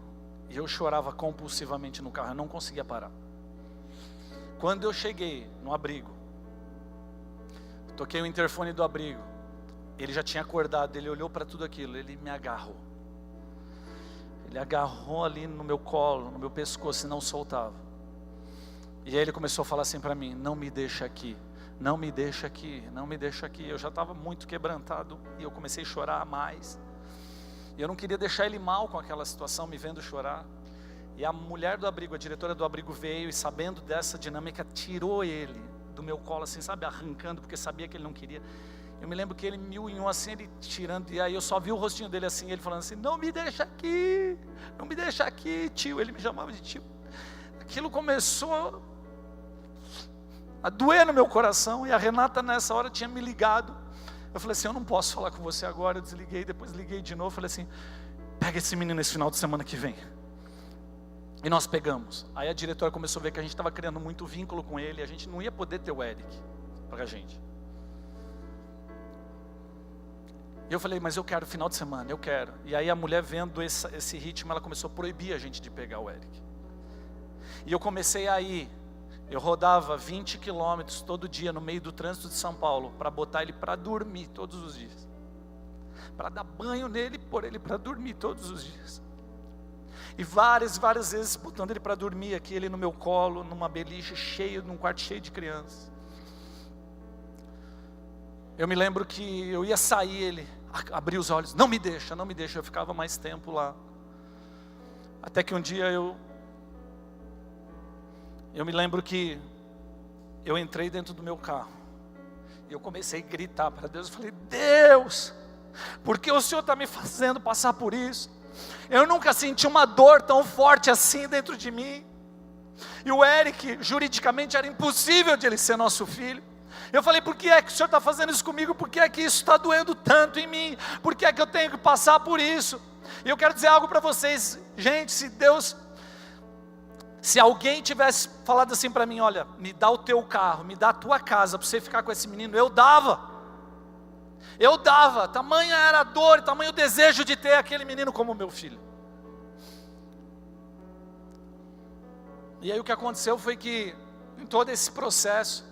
E eu chorava compulsivamente no carro, eu não conseguia parar. Quando eu cheguei no abrigo, toquei o interfone do abrigo, ele já tinha acordado, ele olhou para tudo aquilo, ele me agarrou. Ele agarrou ali no meu colo, no meu pescoço e não soltava. E aí ele começou a falar assim para mim: não me deixa aqui, não me deixa aqui, não me deixa aqui. Eu já estava muito quebrantado e eu comecei a chorar mais. E eu não queria deixar ele mal com aquela situação, me vendo chorar. E a mulher do abrigo, a diretora do abrigo veio e, sabendo dessa dinâmica, tirou ele do meu colo, assim, sabe, arrancando, porque sabia que ele não queria. Eu me lembro que ele me unhou assim, ele tirando, e aí eu só vi o rostinho dele assim, ele falando assim: não me deixa aqui, não me deixa aqui, tio. Ele me chamava de tio. Aquilo começou a doer no meu coração, e a Renata nessa hora tinha me ligado. Eu falei assim: eu não posso falar com você agora. Eu desliguei, depois liguei de novo, falei assim: pega esse menino esse final de semana que vem. E nós pegamos. Aí a diretora começou a ver que a gente estava criando muito vínculo com ele, e a gente não ia poder ter o Eric para a gente. E eu falei: mas eu quero final de semana, eu quero. E aí a mulher, vendo esse ritmo, ela começou a proibir a gente de pegar o Eric. E eu comecei a ir. Eu rodava 20 quilômetros todo dia no meio do trânsito de São Paulo para botar ele para dormir todos os dias. Para dar banho nele e pôr ele para dormir todos os dias. E várias vezes botando ele para dormir aqui, ele no meu colo, numa beliche cheio, num quarto cheio de crianças. Eu me lembro que eu ia sair, ele abria os olhos: não me deixa, não me deixa. Eu ficava mais tempo lá. Até que um dia eu me lembro que eu entrei dentro do meu carro. E eu comecei a gritar para Deus. Eu falei: Deus, por que o Senhor está me fazendo passar por isso? Eu nunca senti uma dor tão forte assim dentro de mim. E o Eric, juridicamente, era impossível de ele ser nosso filho. Eu falei: por que é que o Senhor está fazendo isso comigo? Por que é que isso está doendo tanto em mim? Por que é que eu tenho que passar por isso? E eu quero dizer algo para vocês, gente. Se alguém tivesse falado assim para mim: olha, me dá o teu carro, me dá a tua casa para você ficar com esse menino, eu dava. Tamanha era a dor, tamanho o desejo de ter aquele menino como meu filho. E aí o que aconteceu foi que, em todo esse processo,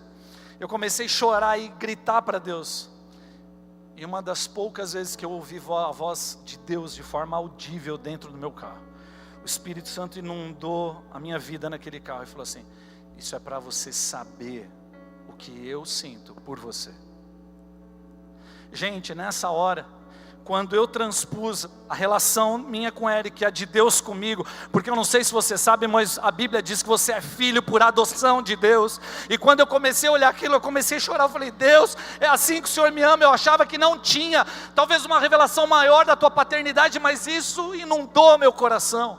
eu comecei a chorar e gritar para Deus. E uma das poucas vezes que eu ouvi a voz de Deus de forma audível dentro do meu carro, o Espírito Santo inundou a minha vida naquele carro e falou assim: isso é para você saber o que eu sinto por você. Gente, nessa hora, quando eu transpus a relação minha com Eric, a de Deus comigo, porque eu não sei se você sabe, mas a Bíblia diz que você é filho por adoção de Deus. E quando eu comecei a olhar aquilo, eu comecei a chorar. Eu falei: Deus, é assim que o Senhor me ama. Eu achava que não tinha, talvez uma revelação maior da tua paternidade, mas isso inundou meu coração.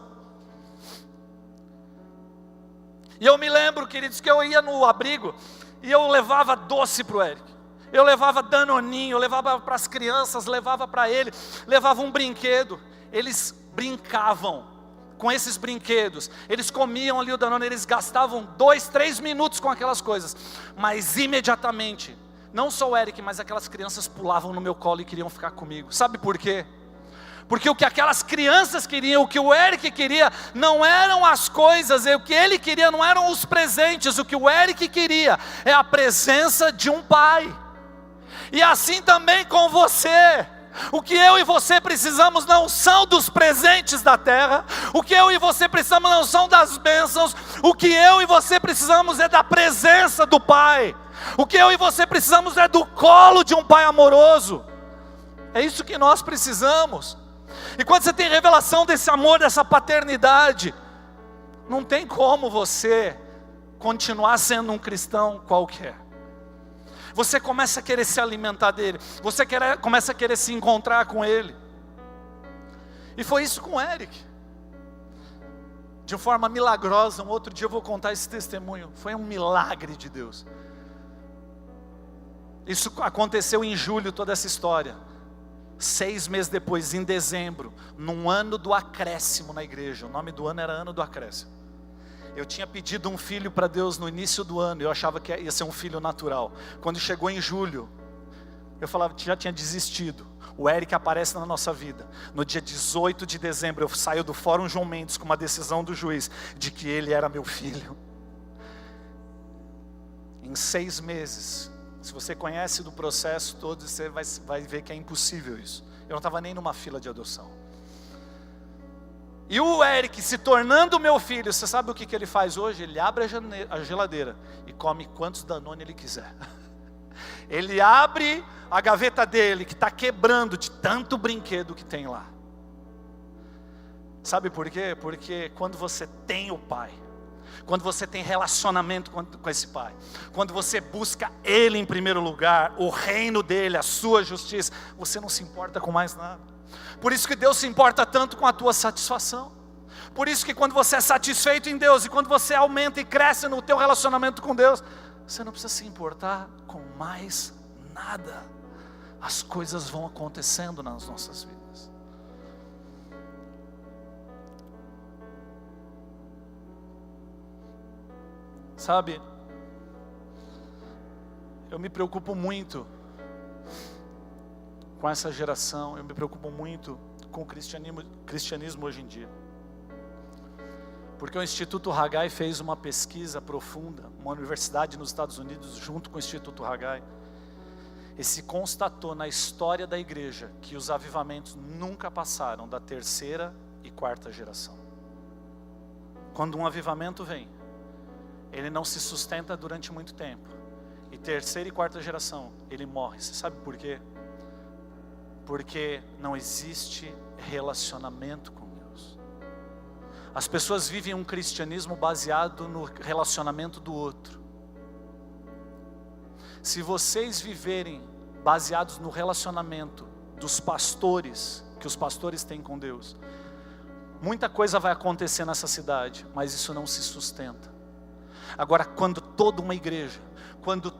E eu me lembro, queridos, que eu ia no abrigo e eu levava doce para o Eric. Eu levava danoninho, eu levava para as crianças, levava para ele, levava um brinquedo. Eles brincavam com esses brinquedos, eles comiam ali o danone, eles gastavam 2, 3 minutos com aquelas coisas, mas imediatamente, não só o Eric, mas aquelas crianças pulavam no meu colo e queriam ficar comigo. Sabe por quê? Porque o que aquelas crianças queriam, o que o Eric queria, não eram as coisas, o que ele queria não eram os presentes. O que o Eric queria é a presença de um pai. E assim também com você. O que eu e você precisamos não são dos presentes da terra. O que eu e você precisamos não são das bênçãos. O que eu e você precisamos é da presença do Pai. O que eu e você precisamos é do colo de um Pai amoroso. É isso que nós precisamos. E quando você tem revelação desse amor, dessa paternidade, não tem como você continuar sendo um cristão qualquer. Você começa a querer se alimentar dele. Você começa a querer se encontrar com ele. E foi isso com o Eric. De forma milagrosa, um outro dia eu vou contar esse testemunho. Foi um milagre de Deus. Isso aconteceu em julho, toda essa história. 6 meses depois, em dezembro, num ano do acréscimo na igreja. O nome do ano era ano do acréscimo. Eu tinha pedido um filho para Deus no início do ano. Eu achava que ia ser um filho natural. Quando chegou em julho, eu falava que já tinha desistido. O Eric aparece na nossa vida. No dia 18 de dezembro, eu saio do Fórum João Mendes com uma decisão do juiz de que ele era meu filho. Em 6 meses, se você conhece do processo todo, você vai ver que é impossível isso. Eu não estava nem numa fila de adoção. E o Eric se tornando meu filho, você sabe o que ele faz hoje? Ele abre a geladeira e come quantos Danone ele quiser. Ele abre a gaveta dele, que está quebrando de tanto brinquedo que tem lá. Sabe por quê? Porque quando você tem o Pai, quando você tem relacionamento com esse Pai, quando você busca Ele em primeiro lugar, o reino dEle, a sua justiça, você não se importa com mais nada. Por isso que Deus se importa tanto com a tua satisfação. Por isso que quando você é satisfeito em Deus, e quando você aumenta e cresce no teu relacionamento com Deus, você não precisa se importar com mais nada. As coisas vão acontecendo nas nossas vidas. Sabe, eu me preocupo muito com essa geração, eu me preocupo muito com o cristianismo hoje em dia. Porque o Instituto Haggai fez uma pesquisa profunda, uma universidade nos Estados Unidos, junto com o Instituto Haggai, e se constatou na história da igreja que os avivamentos nunca passaram da terceira e quarta geração. Quando um avivamento vem, ele não se sustenta durante muito tempo, e terceira e quarta geração, ele morre. Você sabe por quê? Porque não existe relacionamento com Deus. As pessoas vivem um cristianismo baseado no relacionamento do outro. Se vocês viverem baseados no relacionamento dos pastores, que os pastores têm com Deus, muita coisa vai acontecer nessa cidade, mas isso não se sustenta. Agora, quando toda uma igreja, quando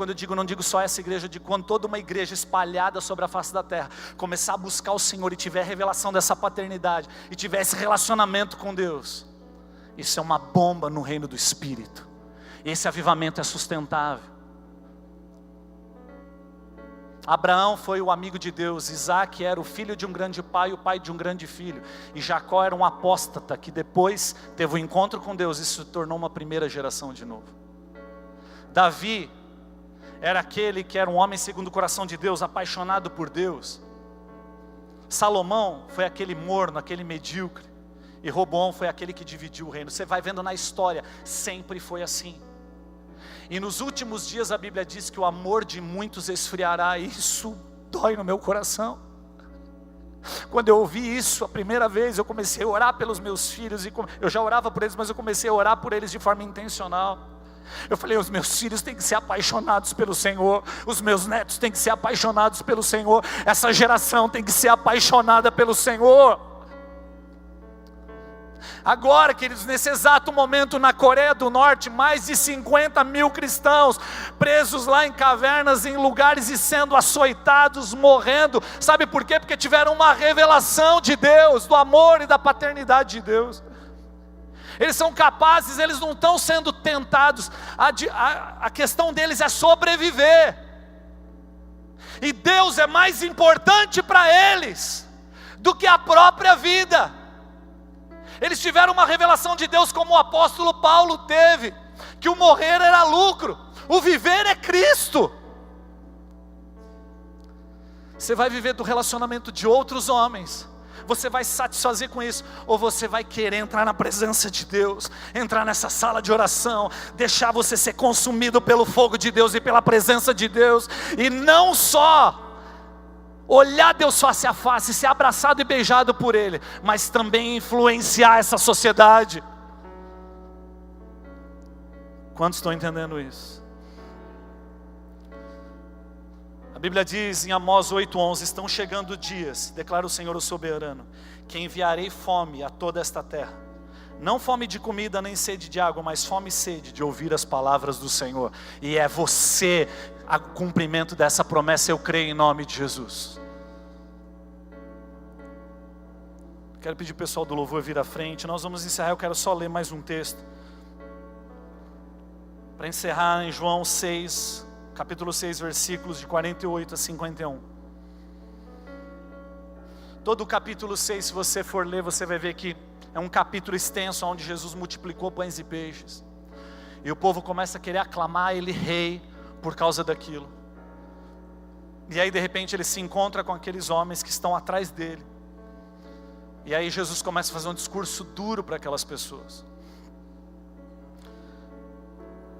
eu digo, não digo só essa igreja, eu digo quando toda uma igreja espalhada sobre a face da terra começar a buscar o Senhor e tiver a revelação dessa paternidade e tiver esse relacionamento com Deus, isso é uma bomba no reino do Espírito. Esse avivamento é sustentável. Abraão foi o amigo de Deus, Isaac era o filho de um grande pai, o pai de um grande filho, e Jacó era um apóstata que depois teve um encontro com Deus e se tornou uma primeira geração de novo. Davi era aquele que era um homem segundo o coração de Deus, apaixonado por Deus. Salomão foi aquele morno, aquele medíocre, e Roboão foi aquele que dividiu o reino. Você vai vendo na história, sempre foi assim. E nos últimos dias a Bíblia diz que o amor de muitos esfriará, e isso dói no meu coração. Quando eu ouvi isso a primeira vez, eu comecei a orar pelos meus filhos, e eu já orava por eles, mas eu comecei a orar por eles de forma intencional. Eu falei, os meus filhos têm que ser apaixonados pelo Senhor, os meus netos têm que ser apaixonados pelo Senhor, essa geração tem que ser apaixonada pelo Senhor. Agora, queridos, nesse exato momento na Coreia do Norte, mais de 50 mil cristãos presos lá em cavernas, em lugares, e sendo açoitados, morrendo. Sabe por quê? Porque tiveram uma revelação de Deus, do amor e da paternidade de Deus. Eles são capazes, eles não estão sendo tentados, a questão deles é sobreviver. E Deus é mais importante para eles do que a própria vida. Eles tiveram uma revelação de Deus como o apóstolo Paulo teve, que o morrer era lucro, o viver é Cristo. Você vai viver do relacionamento de outros homens, você vai se satisfazer com isso, ou você vai querer entrar na presença de Deus, entrar nessa sala de oração, deixar você ser consumido pelo fogo de Deus e pela presença de Deus, e não só olhar Deus face a face, ser abraçado e beijado por Ele, mas também influenciar essa sociedade. Quantos estão entendendo isso? A Bíblia diz em Amós 8:11, estão chegando dias, declara o Senhor o soberano, que enviarei fome a toda esta terra, não fome de comida nem sede de água, mas fome e sede de ouvir as palavras do Senhor. E é você o cumprimento dessa promessa, eu creio em nome de Jesus. Quero pedir o pessoal do louvor vir à frente, nós vamos encerrar, eu quero só ler mais um texto, para encerrar em João 6, capítulo 6, versículos de 48 a 51. Todo o capítulo 6, se você for ler, você vai ver que é um capítulo extenso, onde Jesus multiplicou pães e peixes, e o povo começa a querer aclamar Ele rei, por causa daquilo. E aí de repente ele se encontra com aqueles homens que estão atrás dele, E aí Jesus começa a fazer um discurso duro para aquelas pessoas.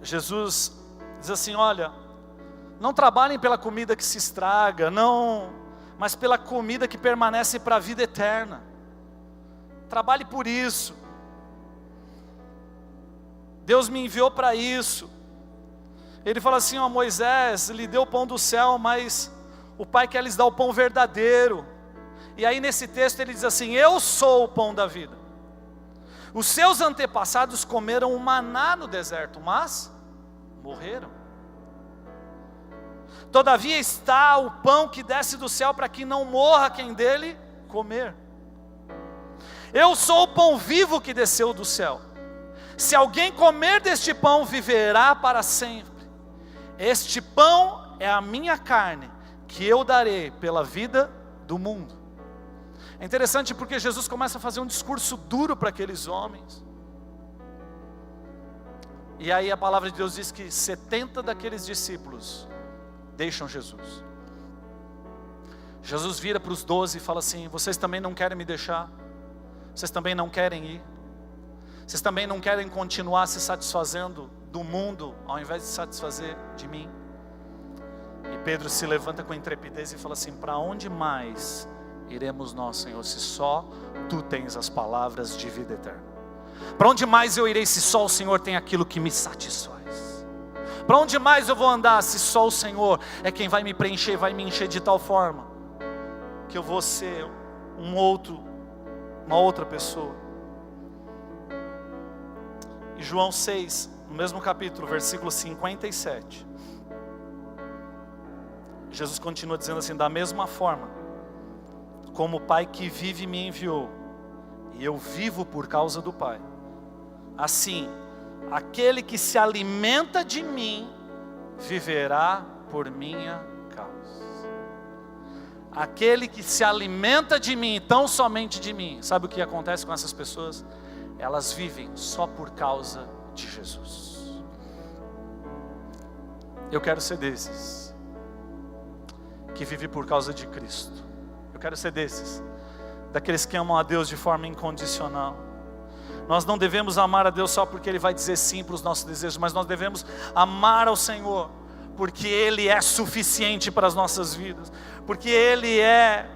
Jesus diz assim: olha, não trabalhem pela comida que se estraga, não, mas pela comida que permanece para a vida eterna. Trabalhe por isso. Deus me enviou para isso. Ele fala assim: ó, Moisés lhe deu o pão do céu, mas o Pai quer lhes dar o pão verdadeiro. E aí nesse texto ele diz assim: eu sou o pão da vida. Os seus antepassados comeram o maná no deserto, mas morreram. Todavia está o pão que desce do céu, para que não morra quem dele comer. Eu sou o pão vivo que desceu do céu. Se alguém comer deste pão, viverá para sempre. Este pão é a minha carne, que eu darei pela vida do mundo. É interessante porque Jesus começa a fazer um discurso duro para aqueles homens. E aí a palavra de Deus diz que 70 daqueles discípulos deixam Jesus. Jesus vira para os 12 e fala assim: vocês também não querem me deixar? Vocês também não querem ir? Vocês também não querem continuar se satisfazendo do mundo, ao invés de se satisfazer de mim? E Pedro se levanta com intrepidez e fala assim: para onde mais iremos nós, Senhor, se só Tu tens as palavras de vida eterna? Para onde mais eu irei se só o Senhor tem aquilo que me satisfaz? Para onde mais eu vou andar se só o Senhor é quem vai me preencher, vai me encher de tal forma que eu vou ser uma outra pessoa? E João 6, no mesmo capítulo, versículo 57, Jesus continua dizendo assim: da mesma forma como o Pai que vive me enviou, e eu vivo por causa do Pai, assim, aquele que se alimenta de mim, viverá por minha causa. Aquele que se alimenta de mim, tão somente de mim. Sabe o que acontece com essas pessoas? Elas vivem só por causa de Jesus. Eu quero ser desses que vive por causa de Cristo. Eu quero ser desses, daqueles que amam a Deus de forma incondicional. Nós não devemos amar a Deus só porque Ele vai dizer sim para os nossos desejos, mas nós devemos amar ao Senhor porque Ele é suficiente para as nossas vidas, porque Ele é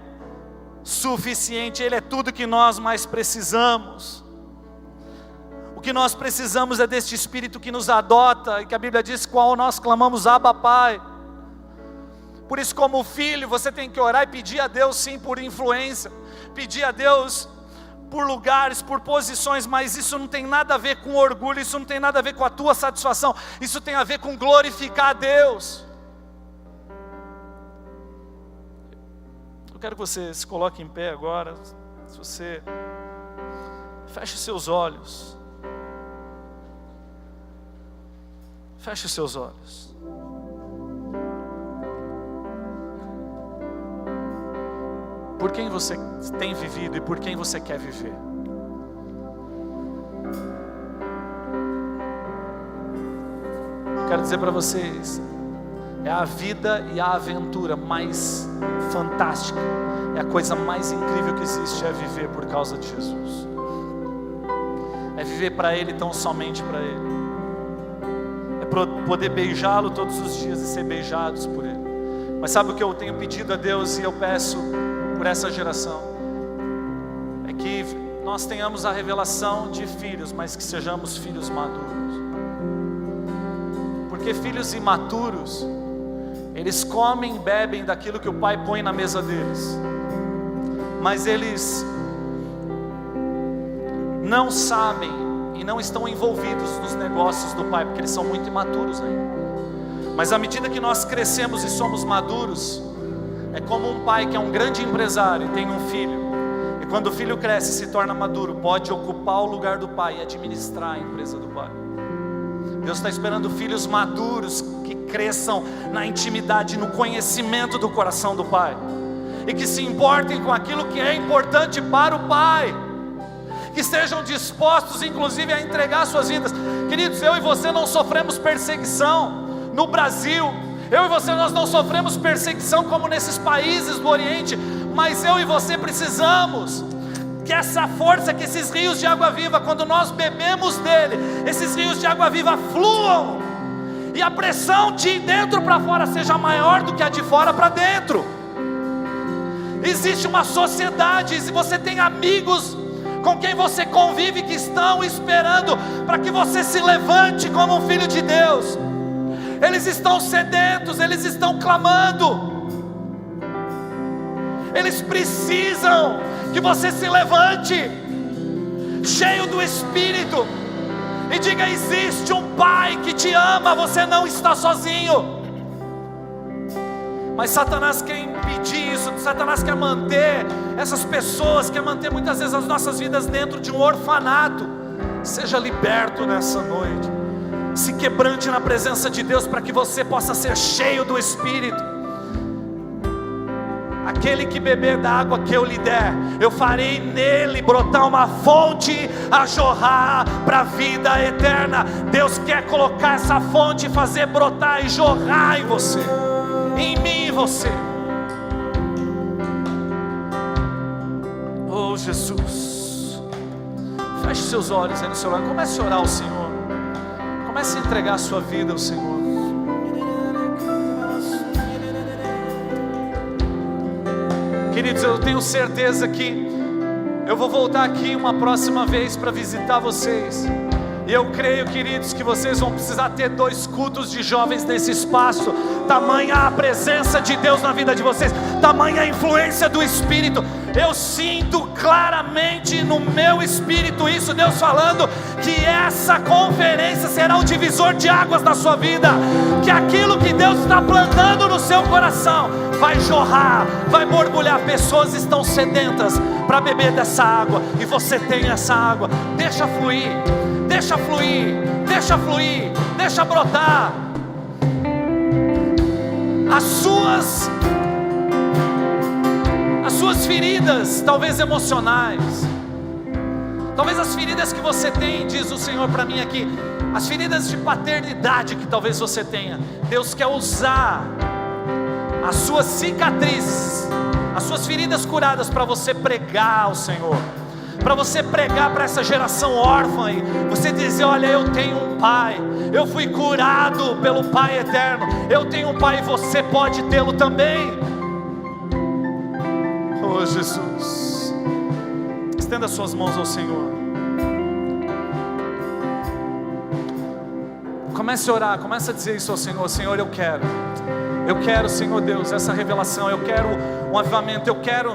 suficiente, Ele é tudo que nós mais precisamos. O que nós precisamos é deste Espírito que nos adota, e que a Bíblia diz: qual nós clamamos, Abba, Pai. Por isso, como filho, você tem que orar e pedir a Deus sim por influência, pedir a Deus por lugares, por posições, mas isso não tem nada a ver com orgulho, isso não tem nada a ver com a tua satisfação, isso tem a ver com glorificar a Deus. Eu quero que você se coloque em pé agora. Se você feche seus olhos, feche seus olhos. Por quem você tem vivido e por quem você quer viver? Quero dizer para vocês, é a vida e a aventura mais fantástica, é a coisa mais incrível que existe, é viver por causa de Jesus. É viver para Ele, tão somente para Ele. É poder beijá-lo todos os dias e ser beijados por Ele. Mas sabe o que eu tenho pedido a Deus e eu peço por essa geração? É que nós tenhamos a revelação de filhos, mas que sejamos filhos maduros. Porque filhos imaturos, eles comem e bebem daquilo que o pai põe na mesa deles, mas eles não sabem e não estão envolvidos nos negócios do pai, porque eles são muito imaturos ainda. Mas à medida que nós crescemos e somos maduros, é como um pai que é um grande empresário e tem um filho, e quando o filho cresce e se torna maduro, pode ocupar o lugar do pai e administrar a empresa do pai. Deus está esperando filhos maduros que cresçam na intimidade, no conhecimento do coração do pai, e que se importem com aquilo que é importante para o pai, que estejam dispostos inclusive a entregar suas vidas. Queridos, eu e você não sofremos perseguição no Brasil, eu e você nós não sofremos perseguição como nesses países do Oriente, mas eu e você precisamos que essa força, que esses rios de água viva, quando nós bebemos dele, esses rios de água viva fluam, e a pressão de dentro para fora seja maior do que a de fora para dentro. Existe uma sociedade, se você tem amigos com quem você convive que estão esperando para que você se levante como um filho de Deus. Eles estão sedentos, eles estão clamando. Eles precisam que você se levante, cheio do Espírito, e diga: existe um Pai que te ama, você não está sozinho. Mas Satanás quer impedir isso, Satanás quer manter essas pessoas, quer manter muitas vezes as nossas vidas dentro de um orfanato. Seja liberto nessa noite, se quebrante na presença de Deus, para que você possa ser cheio do Espírito. Aquele que beber da água que eu lhe der, eu farei nele brotar uma fonte a jorrar para a vida eterna. Deus quer colocar essa fonte, fazer brotar e jorrar em você, em mim e você. Oh Jesus, feche seus olhos aí no seu lado, comece a orar ao Senhor, comece a entregar a sua vida ao Senhor. Queridos, eu tenho certeza que eu vou voltar aqui uma próxima vez para visitar vocês. E eu creio, queridos, que vocês vão precisar ter 2 cultos de jovens nesse espaço. Tamanha a presença de Deus na vida de vocês, tamanha a influência do Espírito. Eu sinto claramente no meu espírito isso, Deus falando que essa conferência será um divisor de águas na sua vida. Que aquilo que Deus está plantando no seu coração vai jorrar, vai borbulhar. Pessoas estão sedentas para beber dessa água, e você tem essa água. Deixa fluir, deixa fluir, deixa fluir, deixa brotar. As suas feridas, talvez emocionais, talvez as feridas que você tem, diz o Senhor para mim aqui, as feridas de paternidade que talvez você tenha, Deus quer usar as suas cicatrizes, as suas feridas curadas, para você pregar ao Senhor, para você pregar para essa geração órfã aí. Você dizer: olha, eu tenho um Pai, eu fui curado pelo Pai eterno, eu tenho um Pai e você pode tê-lo também. Oh Jesus, estenda suas mãos ao Senhor, comece a orar, comece a dizer isso ao Senhor: Senhor, eu quero, Senhor Deus, essa revelação, eu quero um avivamento, eu quero,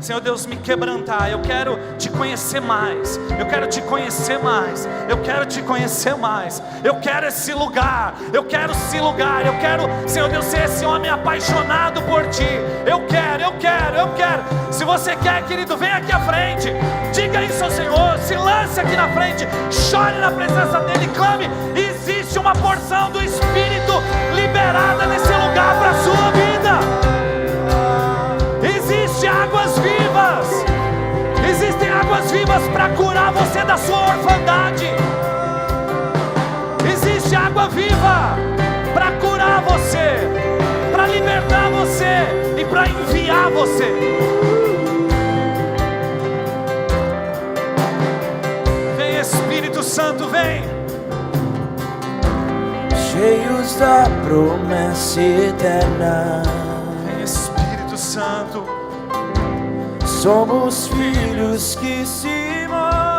Senhor Deus, me quebrantar, eu quero te conhecer mais, eu quero te conhecer mais, eu quero te conhecer mais, eu quero esse lugar, eu quero, Senhor Deus, ser esse homem apaixonado por Ti, eu quero. Se você quer, querido, vem aqui à frente, diga isso ao Senhor, se lance aqui na frente, chore na presença dEle, clame. Existe uma porção do Espírito liberada nesse lugar para a sua vida. Existem águas vivas para curar você da sua orfandade. Existe água viva para curar você, para libertar você e para enviar você. Vem Espírito Santo, vem. Cheios da promessa eterna, vem Espírito Santo. Somos filhos que se movem.